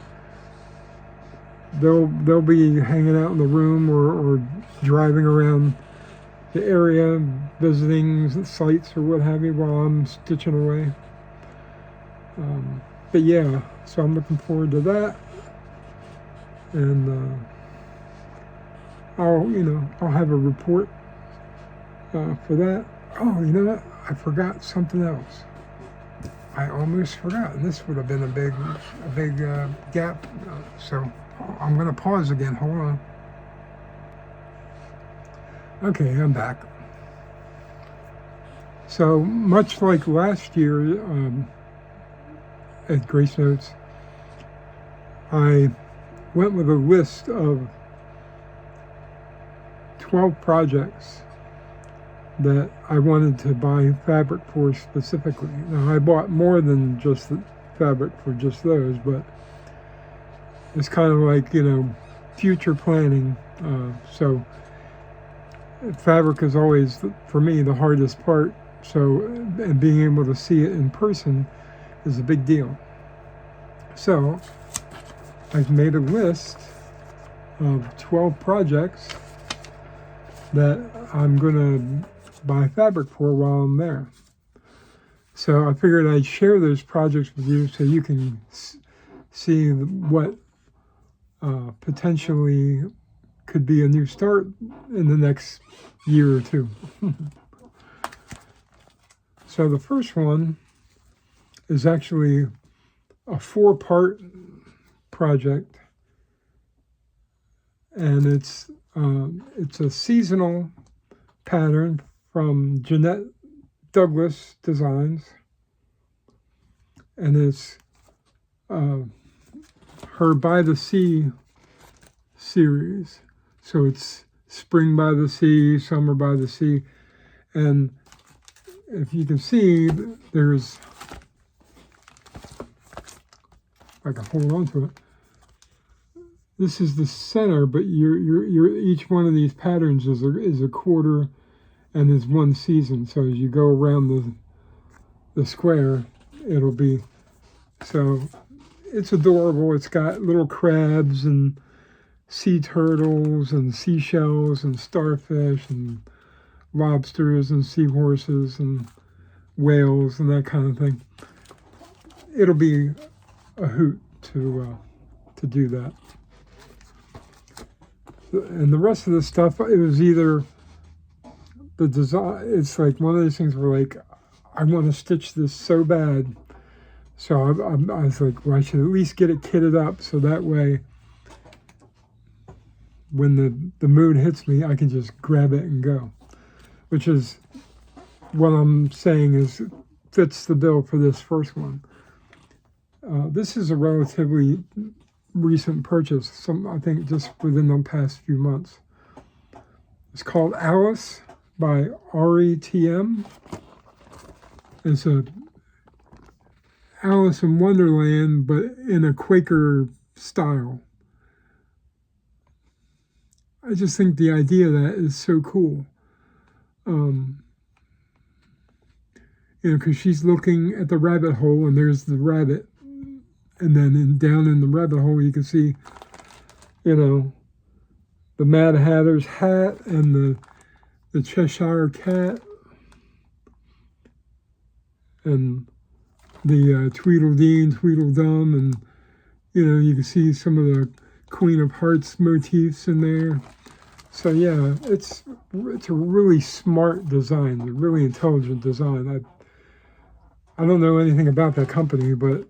They'll be hanging out in the room or driving around the area, visiting sites or what have you, while I'm stitching away. But yeah, so I'm looking forward to that, and I'll have a report for that. Oh, you know what? I forgot something else. I almost forgot, and this would have been a big gap. So I'm going to pause again. Hold on. Okay, I'm back. So much like last year at Grace Notes, I went with a list of 12 projects that I wanted to buy fabric for specifically. Now, I bought more than just the fabric for just those, but it's kind of like, future planning. So fabric is always, for me, the hardest part. So, and being able to see it in person is a big deal. So I've made a list of 12 projects that I'm going to buy fabric for while I'm there. So I figured I'd share those projects with you so you can see what potentially could be a new start in the next year or two. So the first one is actually a 4-part project, and it's a seasonal pattern from Jeanette Douglas Designs, and it's her By the Sea series. So it's spring by the sea, summer by the sea, and if you can see, there's, I can hold on to it. This is the center, but each one of these patterns is a quarter, and is one season. So as you go around the square, it'll be, so it's adorable. It's got little crabs and sea turtles and seashells and starfish and lobsters and seahorses and whales and that kind of thing. It'll be a hoot to do that. And the rest of the stuff, it was either the design. It's like one of those things where, like, I want to stitch this so bad. So I was like, well, I should at least get it kitted up so that way when the mood hits me, I can just grab it and go. Which is what I'm saying is fits the bill for this first one. This is a relatively recent purchase, I think just within the past few months. It's called Alice by RETM. It's a Alice in Wonderland, but in a Quaker style. I just think the idea of that is so cool. Because she's looking at the rabbit hole, and there's the rabbit, and then down in the rabbit hole you can see, the Mad Hatter's hat and the Cheshire Cat and the Tweedledee and Tweedledum, and you can see some of the Queen of Hearts motifs in there. So yeah, it's a really smart design, a really intelligent design. I don't know anything about that company, but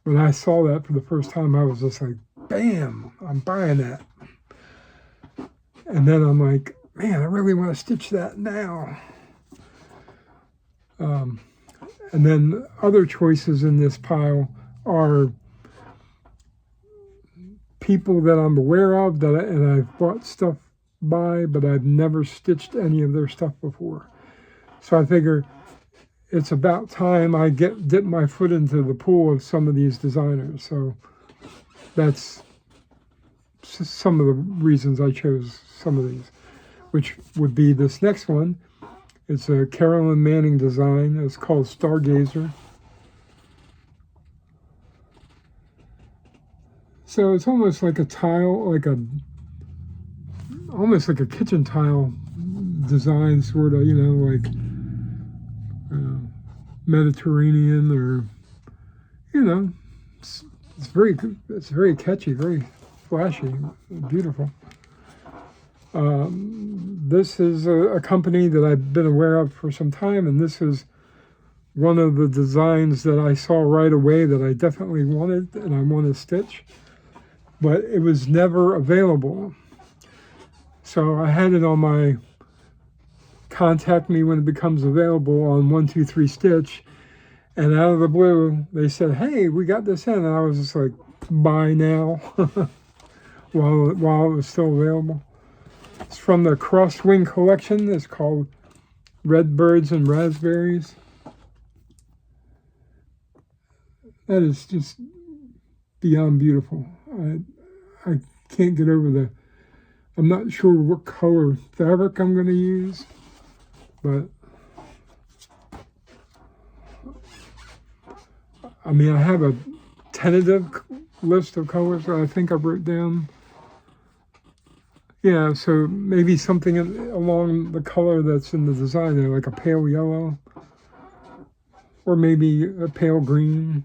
when I saw that for the first time, I was just like, bam, I'm buying that. And then I'm like, man, I really want to stitch that now. And then other choices in this pile are people that I'm aware of and I've bought stuff by, but I've never stitched any of their stuff before. So I figure it's about time I dip my foot into the pool of some of these designers. So that's some of the reasons I chose some of these, which would be this next one. It's a Carolyn Manning design. It's called Stargazer. So it's almost like a tile, almost like a kitchen tile design, sort of, like Mediterranean, or it's very catchy, very flashy, beautiful. This is a company that I've been aware of for some time, and this is one of the designs that I saw right away that I definitely wanted and I want to stitch, but it was never available. So I had it on my contact me when it becomes available on 123 Stitch, and out of the blue they said, hey, we got this in, and I was just like, buy now. while it was still available. It's from the Crosswing collection. It's called Red Birds and Raspberries. That is just beyond beautiful. I can't get over I'm not sure what color fabric I'm going to use, but I mean, I have a tentative list of colors that I think I wrote down. Yeah, so maybe something along the color that's in the design there, like a pale yellow, or maybe a pale green.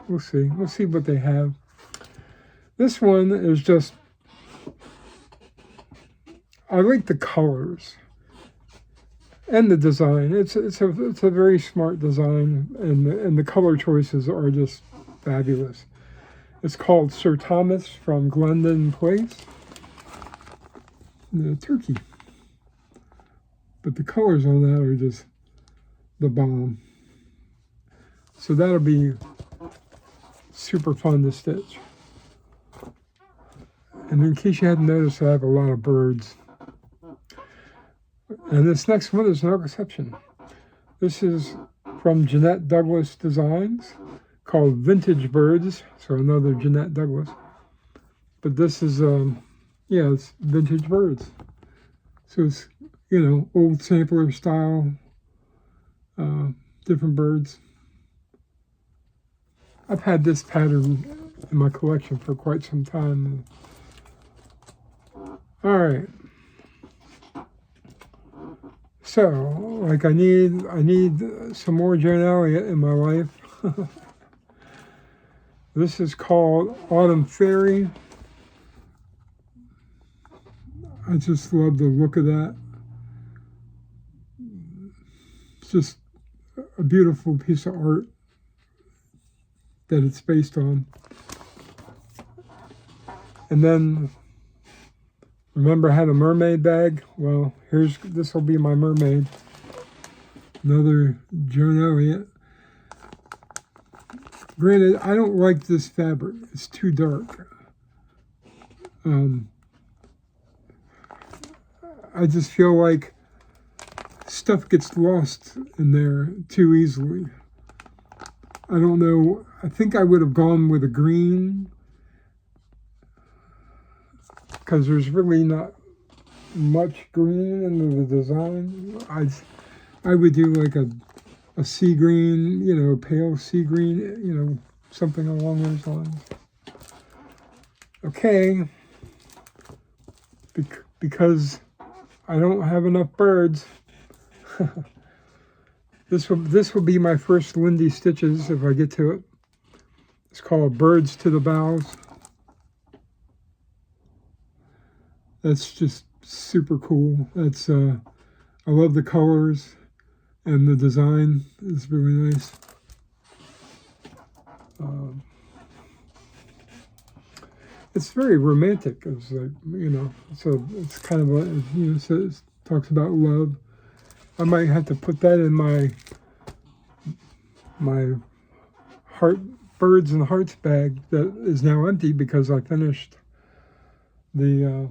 We'll see. We'll see what they have. This one is just, I like the colors and the design. It's a very smart design, and the color choices are just fabulous. It's called Sir Thomas from Glendon Place. Turkey. But the colors on that are just the bomb. So that'll be super fun to stitch. And in case you hadn't noticed, I have a lot of birds. And this next one is no exception. This is from Jeanette Douglas Designs, called Vintage Birds. So another Jeanette Douglas. But this is it's vintage birds. So it's, old sampler style, different birds. I've had this pattern in my collection for quite some time. All right. So, I need some more Joan Elliott in my life. This is called Autumn Fairy. I just love the look of that. It's just a beautiful piece of art that it's based on. And then, remember I had a mermaid bag? Well, this will be my mermaid. Another Joan Elliott. Granted, I don't like this fabric. It's too dark. I just feel like stuff gets lost in there too easily. I don't know. I think I would have gone with a green, because there's really not much green in the design. I would do like a sea green, you know, pale sea green, you know, something along those lines. Okay, because I don't have enough birds. This will be my first Lindy stitches if I get to it. It's called Birds to the Boughs. That's just super cool. That's I love the colors and the design is really nice. It's very romantic. It's like, you know, so it's kind of a, you know, it talks about love. I might have to put that in my birds and hearts bag that is now empty because I finished the.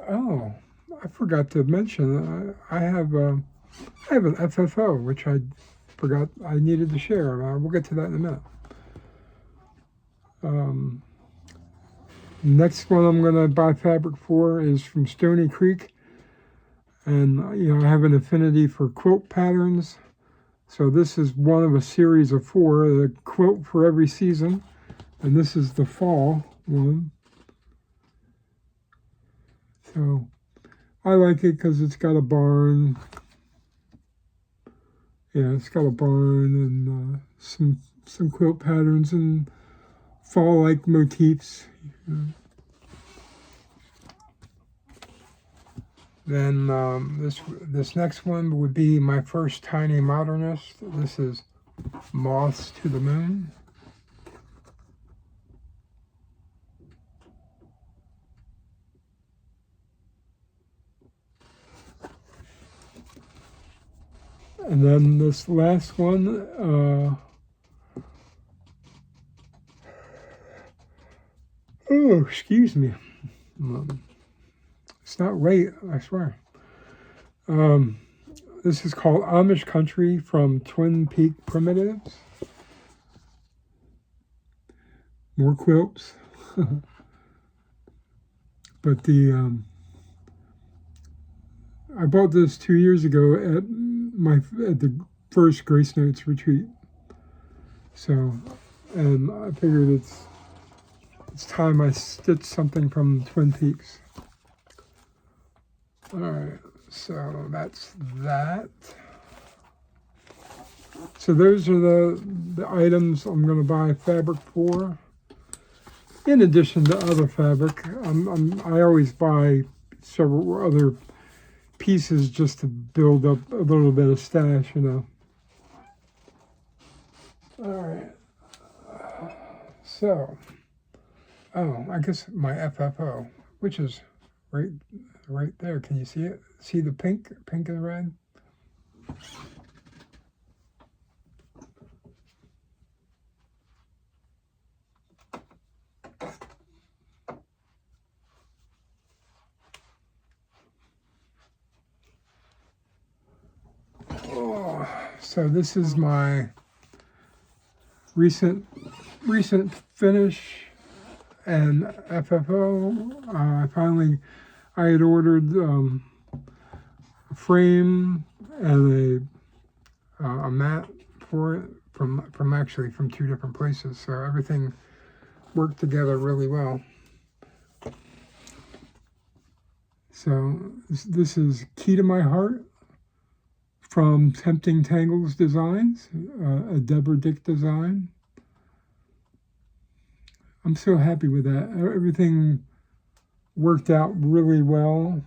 Oh, I forgot to mention. I have an FFO which I forgot I needed to share. We'll get to that in a minute. Next one I'm going to buy fabric for is from Stony Creek. And, you know, I have an affinity for quilt patterns. So this is one of a series of 4, the quilt for every season. And this is the fall one. So I like it because it's got a barn. Yeah, it's got a barn and some quilt patterns and fall-like motifs. Then this next one would be my first tiny modernist. This is Moths to the Moon. And then this last one, oh, excuse me. It's not right, I swear. This is called Amish Country from Twin Peak Primitives. More quilts. But I bought this 2 years ago at the first Grace Notes retreat. So, and I figured it's time I stitched something from Twin Peaks. All right, so that's that. So those are the items I'm going to buy fabric for. In addition to other fabric, I always buy several other pieces just to build up a little bit of stash, you know. All right. So, oh, I guess my FFO, which is right there. Can you see it? See the pink and red? Oh, so this is my recent finish and FFO. I had ordered a frame and a mat for it from 2 different places. So everything worked together really well. So this is Key to My Heart from Tempting Tangles Designs, a Deborah Dick design. I'm so happy with that. Everything worked out really well.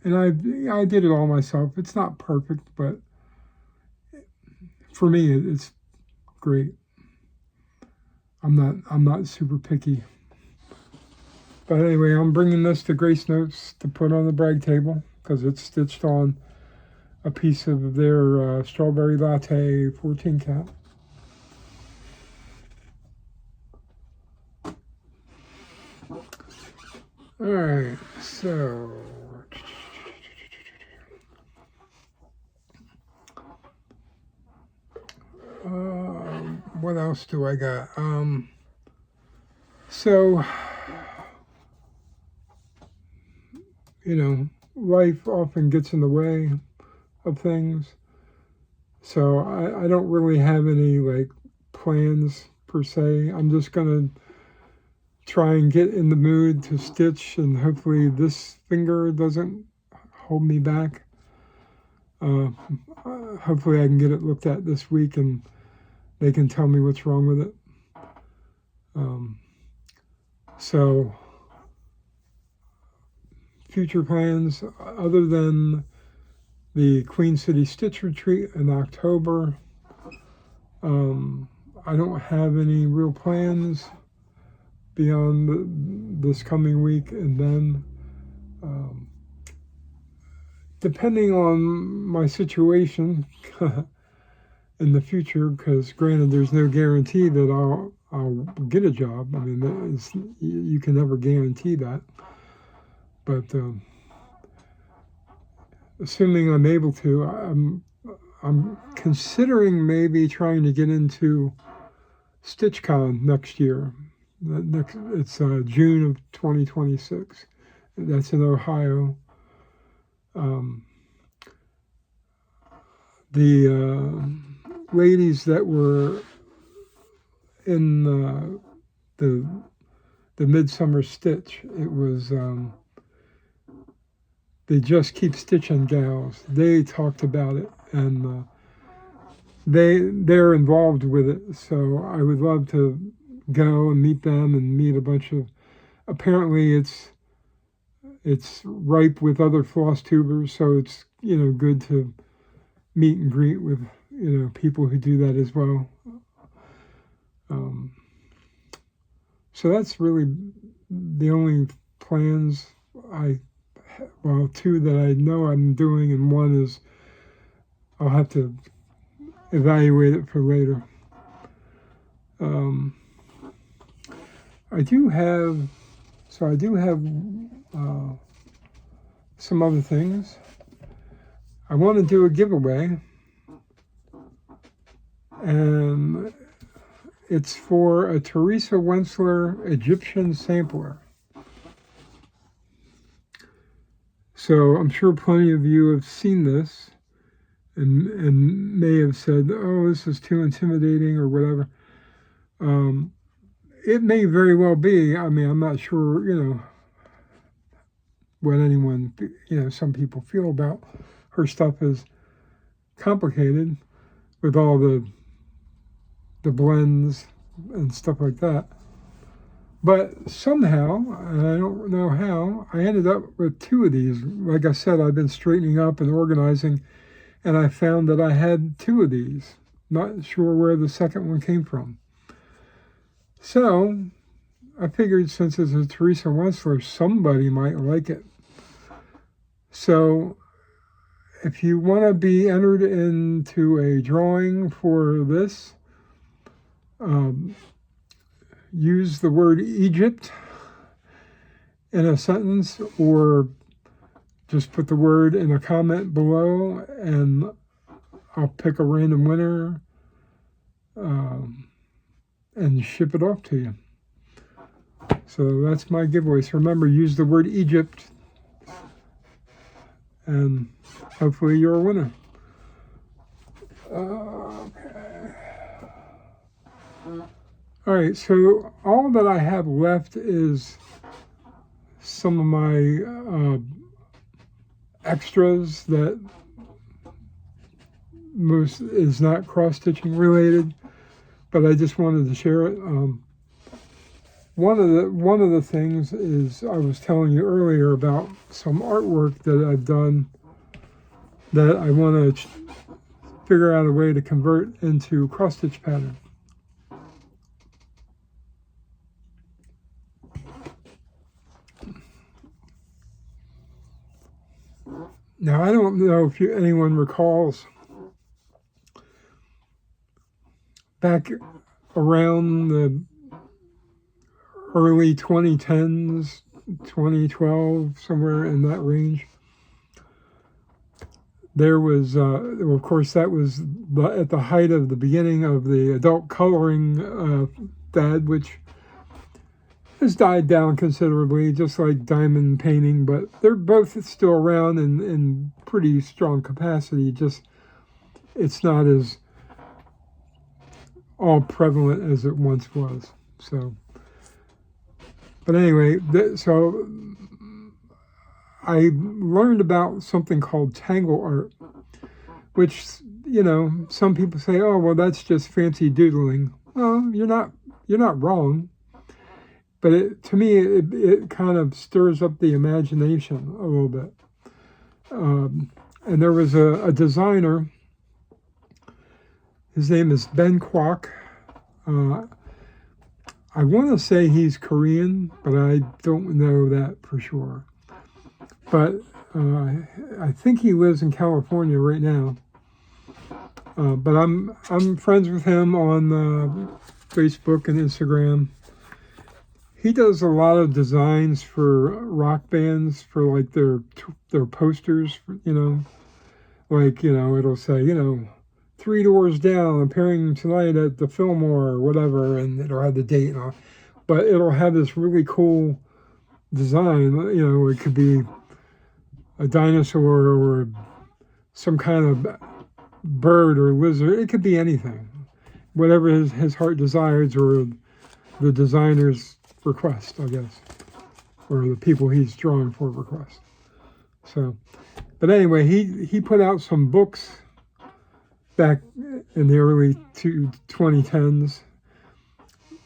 And I did it all myself. It's not perfect, but for me it's great. I'm not super picky. But anyway, I'm bringing this to Grace Notes to put on the brag table because it's stitched on a piece of their strawberry latte 14 count. All right, so what else do I got? So, you know, life often gets in the way of things. So I don't really have any like plans per se. I'm just gonna try and get in the mood to stitch, and hopefully this finger doesn't hold me back. Hopefully I can get it looked at this week and they can tell me what's wrong with it. So future plans, other than the Queen City Stitch Retreat in October, I don't have any real plans beyond this coming week. And then depending on my situation in the future, because granted there's no guarantee that I'll get a job. I mean, you can never guarantee that. But assuming I'm able to, I'm considering maybe trying to get into StitchCon next year. It's June of 2026. That's in Ohio. The ladies that were in the Midsummer Stitch, it was the Just Keep Stitching gals. They talked about it, and they're involved with it. So I would love to go and meet them and meet a bunch of. Apparently, it's ripe with other floss tubers, so it's good to meet and greet with people who do that as well. So that's really the only plans two that I know I'm doing, and one is I'll have to evaluate it for later. I do have some other things. I want to do a giveaway, and it's for a Teresa Wentzler Egyptian sampler. So I'm sure plenty of you have seen this and may have said, oh, this is too intimidating or whatever. It may very well be. I mean, I'm not sure, what anyone, some people feel about her stuff is complicated with all the blends and stuff like that. But somehow, and I don't know how, I ended up with two of these. Like I said, I've been straightening up and organizing, and I found that I had two of these. Not sure where the second one came from. So I figured since it's a Teresa Wentzler, somebody might like it. So if you want to be entered into a drawing for this, use the word Egypt in a sentence, or just put the word in a comment below, and I'll pick a random winner and ship it off to you. So that's my giveaway. So remember, use the word Egypt, and hopefully you're a winner. Okay. All right, so all that I have left is some of my extras that most is not cross-stitching related, but I just wanted to share it. One of the things is, I was telling you earlier about some artwork that I've done that I want to figure out a way to convert into cross-stitch pattern. Now, I don't know if anyone recalls, back around the early 2010s, 2012, somewhere in that range, there was, of course, that was at the height of the beginning of the adult coloring fad, which has died down considerably, just like diamond painting, but they're both still around in pretty strong capacity. Just it's not as all prevalent as it once was. So, but anyway, so I learned about something called Tangle art, which, you know, some people say, oh, well, that's just fancy doodling. Well, you're not wrong. But to me, it kind of stirs up the imagination a little bit. And there was a designer, his name is Ben Kwok. I want to say he's Korean, but I don't know that for sure. But I think he lives in California right now. But I'm friends with him on Facebook and Instagram. He does a lot of designs for rock bands for like their posters, you know, like, you know, it'll say, you know, 3 Doors Down appearing tonight at the Fillmore or whatever, and it'll have the date and all. But it'll have this really cool design, you know, it could be a dinosaur or some kind of bird or lizard. It could be anything, whatever his heart desires or the designer's request, I guess, or the people he's drawing for request. So, but anyway, he put out some books back in the early 2010s,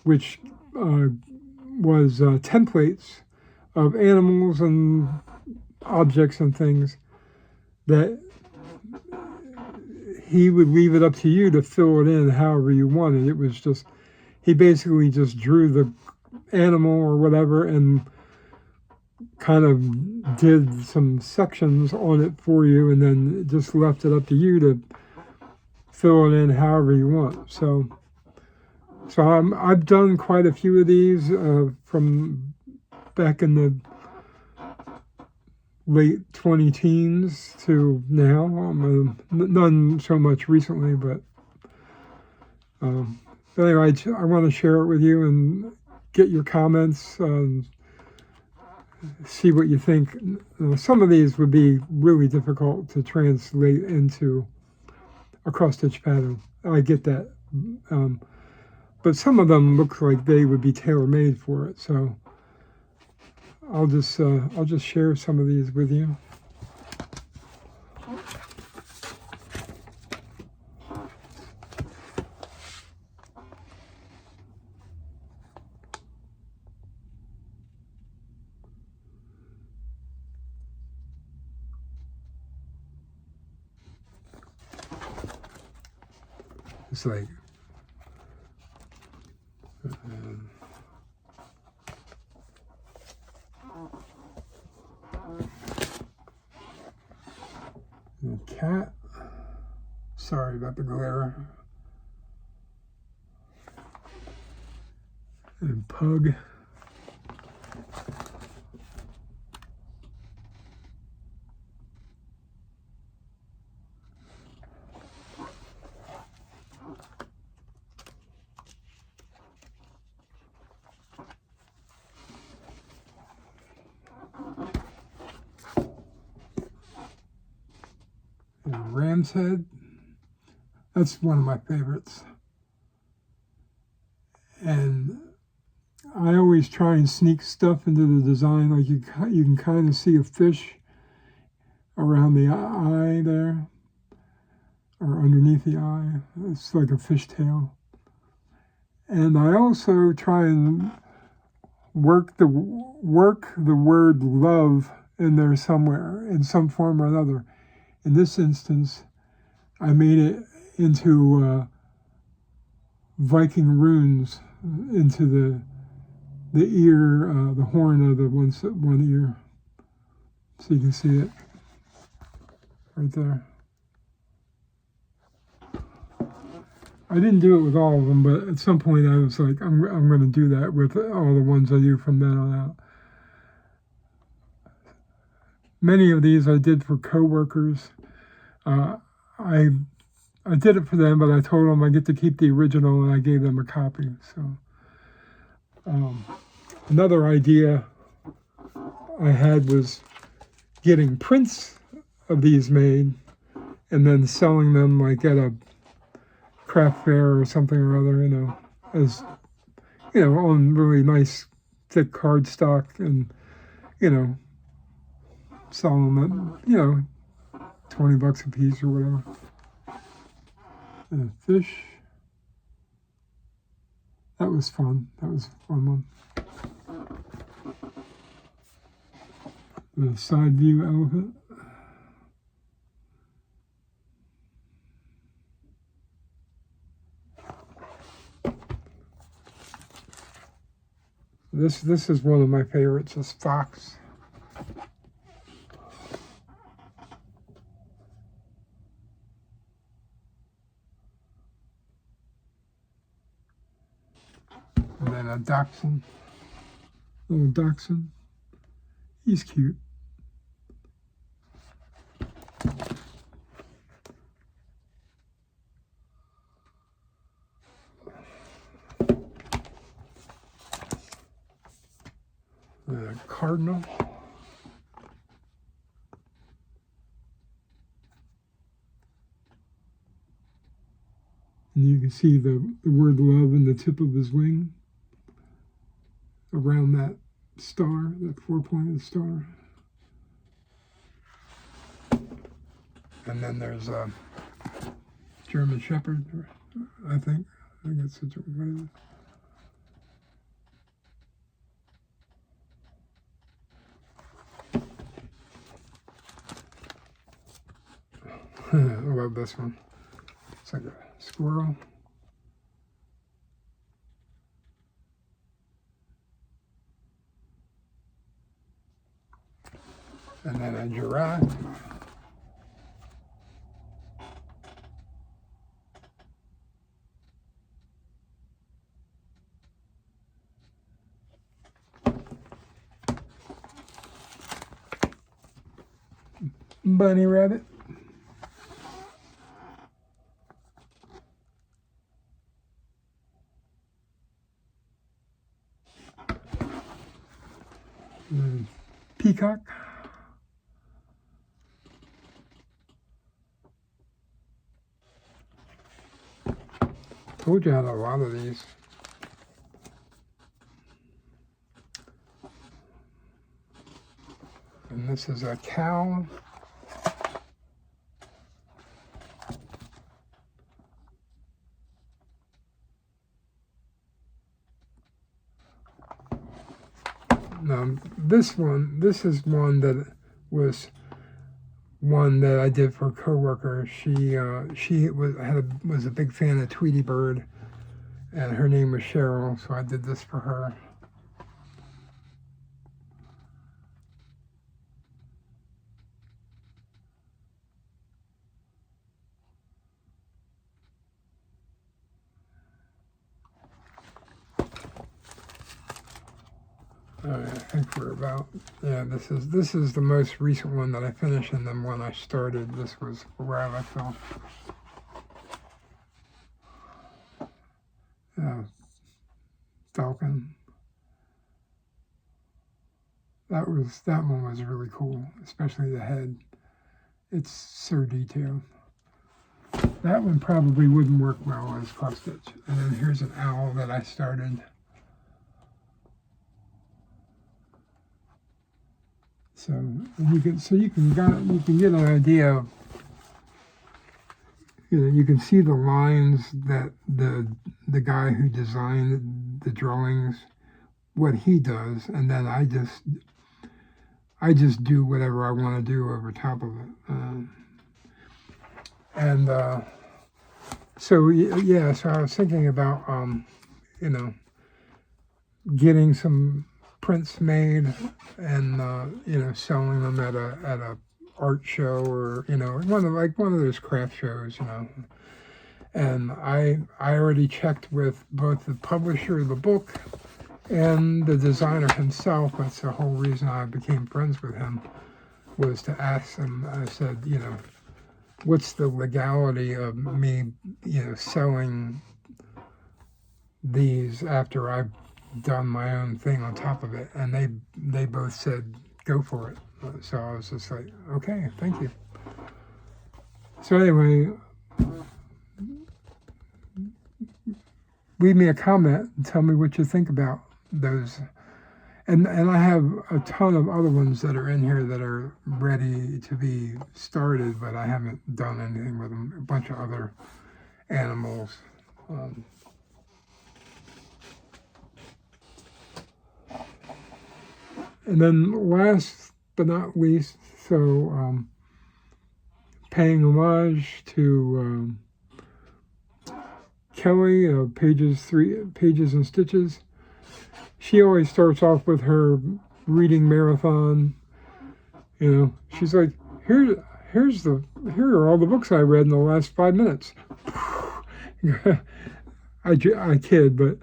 which was templates of animals and objects and things that he would leave it up to you to fill it in however you wanted. It was just, he basically just drew the animal or whatever and kind of did some sections on it for you, and then just left it up to you to fill it in however you want. So I've done quite a few of these from back in the late 20-teens to now. None so much recently, but anyway, I want to share it with you and get your comments, see what you think. Some of these would be really difficult to translate into a cross-stitch pattern. I get that. But some of them look like they would be tailor-made for it. So I'll just share some of these with you. It's like the cat. Sorry about the glare. And pug. Ram's head. That's one of my favorites. And I always try and sneak stuff into the design. Like you can kind of see a fish around the eye there, or underneath the eye. It's like a fish tail. And I also try and work the word love in there somewhere, in some form or another. In this instance, I made it into Viking runes into the ear, the horn of the one ear. So you can see it right there. I didn't do it with all of them, but at some point I was like, I'm going to do that with all the ones I do from then on out. Many of these I did for coworkers. I did it for them, but I told them I get to keep the original, and I gave them a copy. So Another idea I had was getting prints of these made and then selling them like at a craft fair or something or other, as, on really nice thick cardstock and, selling them at, $20 a piece or whatever. And a fish. That was fun. That was a fun one. The side view elephant. This is one of my favorites, this fox. And then a dachshund, little dachshund. He's cute. The cardinal. And you can see the word love in the tip of his wing around that star, that four-pointed star. And then there's a German Shepherd, I think. I think it's what is it? I love this one. It's like a squirrel. And then a giraffe. Bunny rabbit. Peacock. Told you I had a lot of these. And this is a cow. Now, this is one that was one that I did for a coworker. She was a big fan of Tweety Bird, and her name was Cheryl, so I did this for her. I think we're about, this is the most recent one that I finished, and then when I started, this was where I left off. Falcon. That one was really cool, especially the head. It's so detailed. That one probably wouldn't work well as cross stitch. And then here's an owl that I started. So you can get an idea of, you can see the lines that the guy who designed the drawings, what he does, and then I just do whatever I want to do over top of it. So I was thinking about getting some prints made and selling them at a art show or one of those craft shows, and I already checked with both the publisher of the book and the designer himself. That's the whole reason I became friends with him, was to ask him. I said, what's the legality of me selling these after I've done my own thing on top of it, and they both said go for it. So I was just like, okay, thank you. So anyway, leave me a comment and tell me what you think about those. And I have a ton of other ones that are in here that are ready to be started, but I haven't done anything with them. A bunch of other animals. And then last but not least, so paying homage to Kelly, Pages and Stitches. She always starts off with her reading marathon. You know, she's like, here are all the books I read in the last 5 minutes. I kid, but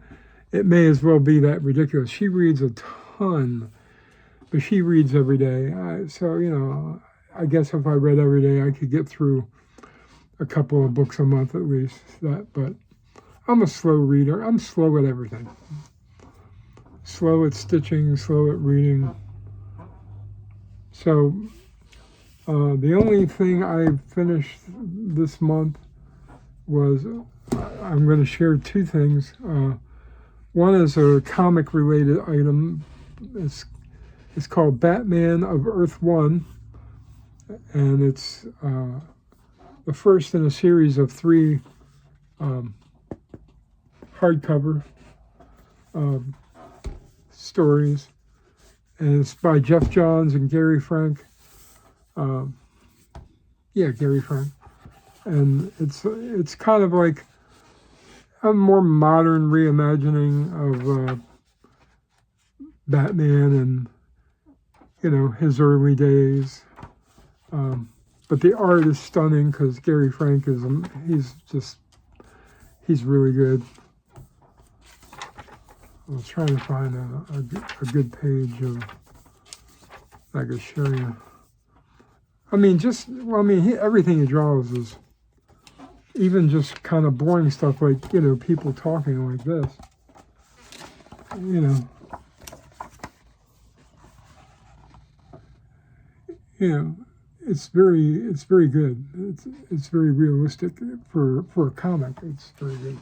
it may as well be that ridiculous. She reads a ton, but she reads every day. So, you know, I guess if I read every day, I could get through a couple of books a month at least. But I'm a slow reader. I'm slow at everything. Slow at stitching, slow at reading. So the only thing I finished this month was, I'm going to share two things. One is a comic-related item. It's called Batman of Earth 1, and it's the first in a series of 3 hardcover stories, and it's by Jeff Johns and Gary Frank. Gary Frank, and it's kind of like a more modern reimagining of Batman and, you know, his early days. But the art is stunning because Gary Frank he's really good. I was trying to find a good page of I could show you. I mean, everything he draws is, even just kind of boring stuff like, you know, people talking like this. You know, it's very good. It's very realistic for a comic. It's very good.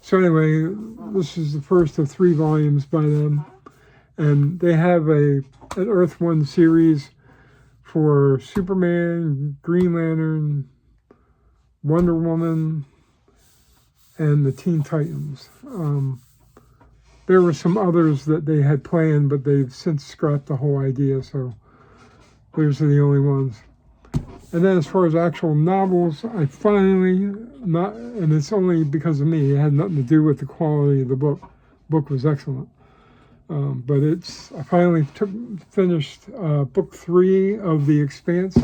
So anyway, this is the first of 3 volumes by them, and they have an Earth 1 series for Superman, Green Lantern, Wonder Woman, and the Teen Titans. There were some others that they had planned, but they've since scrapped the whole idea, so those are the only ones. And then as far as actual novels, I finally, and it's only because of me, it had nothing to do with the quality of the book. The book was excellent. But I finally finished book 3 of the Expanse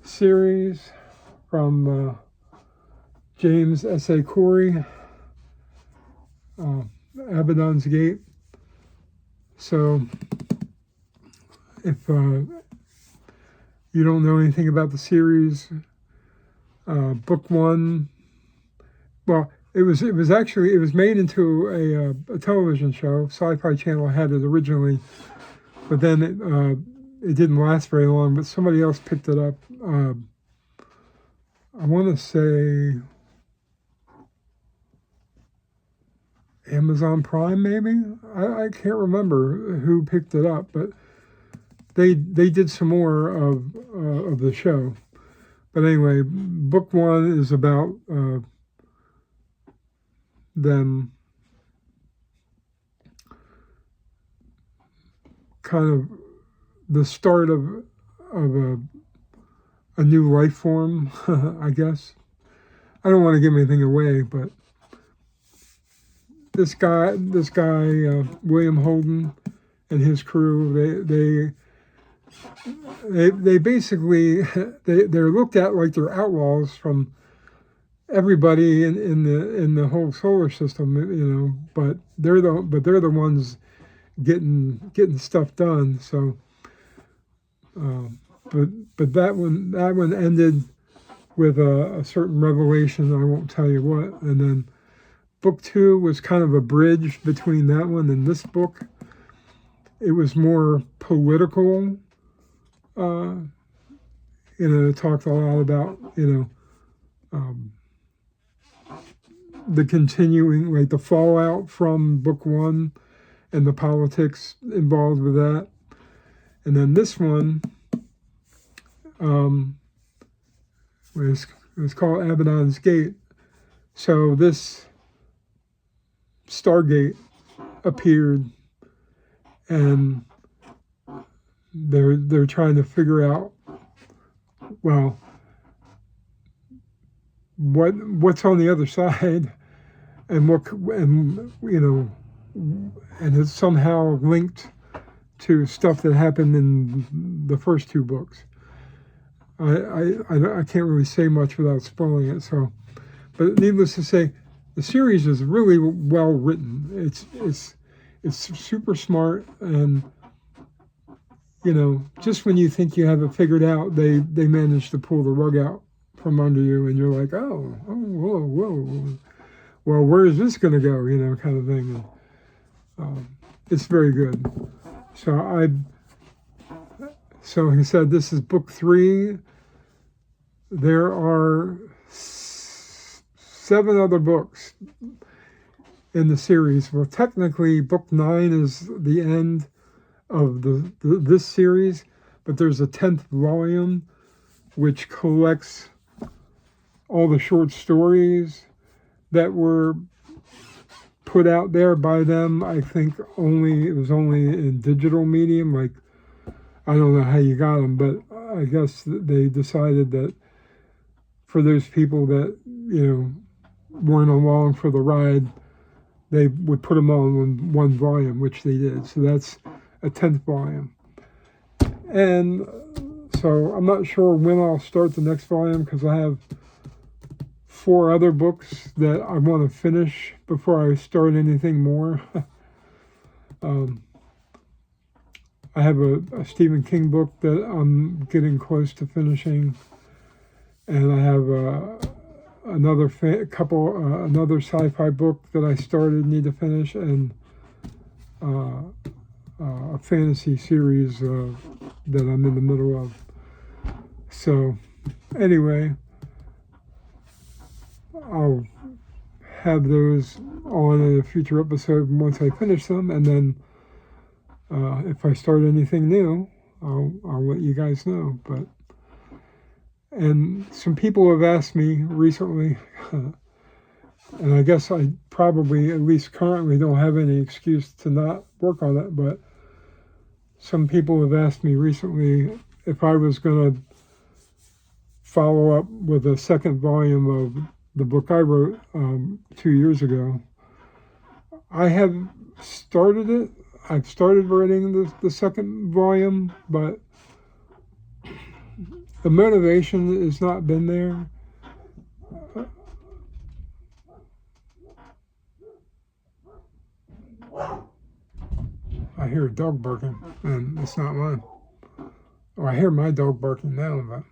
series from James S.A. Corey, Abaddon's Gate. So if you don't know anything about the series, book 1, well, it was made into a television show. Sci-Fi Channel had it originally, but then it didn't last very long. But somebody else picked it up. I want to say Amazon Prime, maybe. I can't remember who picked it up, but they did some more of the show. But anyway, book 1 is about them kind of the start of a new life form, I guess. I don't want to give anything away, but this guy, William Holden and his crew, they basically they're looked at like they're outlaws from everybody in the whole solar system, you know. But they're the ones getting stuff done. So, but that one ended with a certain revelation. I won't tell you what. And then book 2 was kind of a bridge between that one and this book. It was more political. It talked a lot about, the continuing, like the fallout from book 1 and the politics involved with that. And then this one was called Abaddon's Gate. So this Stargate appeared, and they're trying to figure out, well, what's on the other side, and it's somehow linked to stuff that happened in the first 2 books. I can't really say much without spoiling it. So, but needless to say, the series is really well written. It's super smart, and just when you think you have it figured out, they manage to pull the rug out from under you, and you're like, oh, whoa, well, where is this going to go? Kind of thing. And, it's very good. So he said this is book 3. There are 7 other books in the series. Well, technically, book 9 is the end of this series, but there's a 10th volume which collects all the short stories that were put out there by them. I think it was only in digital medium. Like, I don't know how you got them, but I guess they decided that for those people that weren't along for the ride, they would put them all in one volume, which they did. So that's a 10th volume. And so I'm not sure when I'll start the next volume, because I have 4 other books that I want to finish before I start anything more. I have a Stephen King book that I'm getting close to finishing, and I have another sci-fi book that I started, need to finish, and a fantasy series that I'm in the middle of. So anyway, I'll have those on in a future episode once I finish them, and then if I start anything new, I'll let you guys know. And some people have asked me recently, and I guess I probably, at least currently, don't have any excuse to not work on it, but some people have asked me recently if I was going to follow up with a second volume of the book I wrote 2 years ago. I have started it. I've started writing the second volume, but the motivation has not been there. I hear a dog barking, and it's not mine. Oh, I hear my dog barking now, but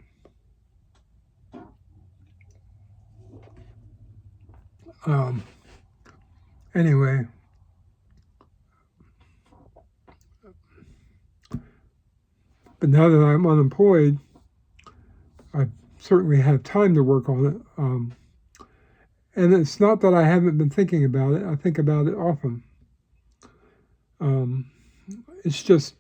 anyway, but now that I'm unemployed, I certainly have time to work on it. And it's not that I haven't been thinking about it. I think about it often. It's just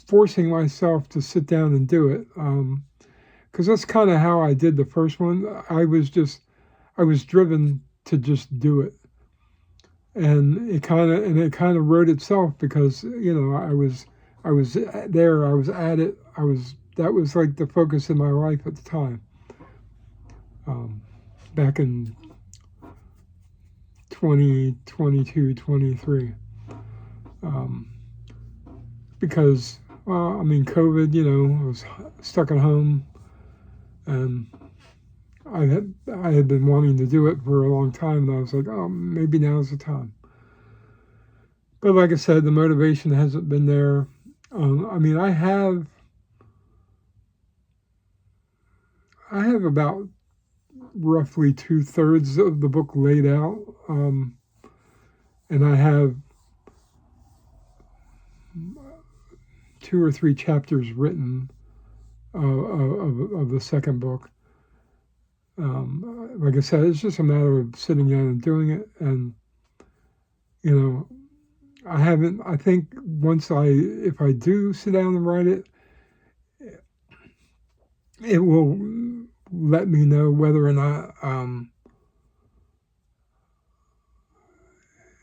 forcing myself to sit down and do it. Because that's kind of how I did the first one. I was driven to just do it. And it kind of wrote itself, because, I was there, I was at it, that was like the focus of my life at the time. Back in 2022, 23. Because, COVID, I was stuck at home, and I had been wanting to do it for a long time, and I was like, oh, maybe now's the time. But like I said, the motivation hasn't been there. I have about roughly 2/3 of the book laid out, and I have 2 or 3 chapters written of the second book. Like I said, it's just a matter of sitting down and doing it. And, you know, I think if I do sit down and write it, it will let me know whether or not,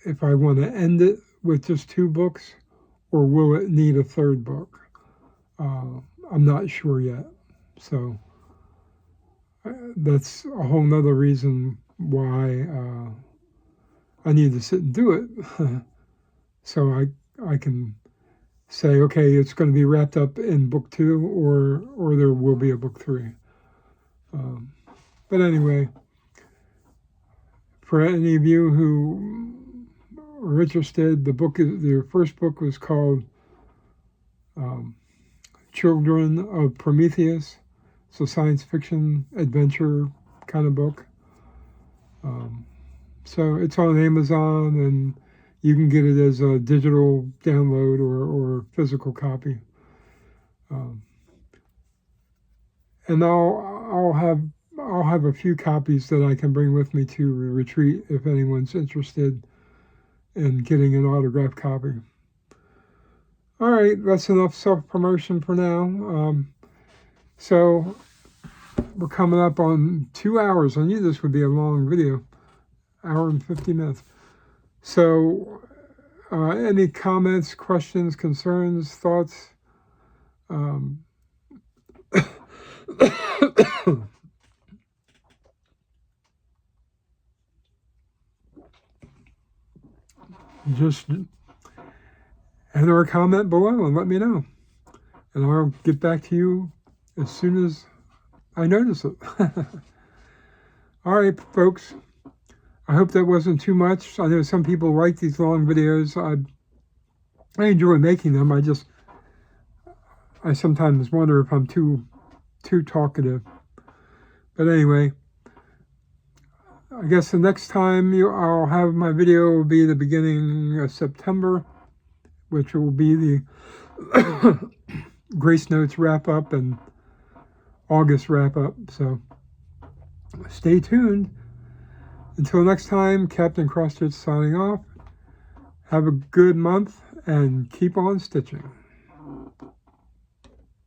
if I want to end it with just 2 books, or will it need a 3rd book? I'm not sure yet. So that's a whole nother reason why I need to sit and do it. So I can say, okay, it's going to be wrapped up in book 2, or there will be a book 3. But anyway, for any of you who are interested, the first book was called Children of Prometheus. It's a science fiction adventure kind of book. So it's on Amazon, and you can get it as a digital download or physical copy. And I'll have a few copies that I can bring with me to the retreat if anyone's interested in getting an autographed copy. All right, that's enough self-promotion for now. So we're coming up on 2 hours. I knew this would be a long video, hour and 50 minutes. So any comments, questions, concerns, thoughts? Just enter a comment below and let me know. And I'll get back to you as soon as I notice it. All right, folks. I hope that wasn't too much. I know some people like these long videos. I enjoy making them. I sometimes wonder if I'm too talkative. But anyway, I guess the next time I'll have my video will be the beginning of September, which will be the Grace Notes wrap up and August wrap up. So stay tuned. Until next time, Captain Cross Stitch signing off. Have a good month and keep on stitching.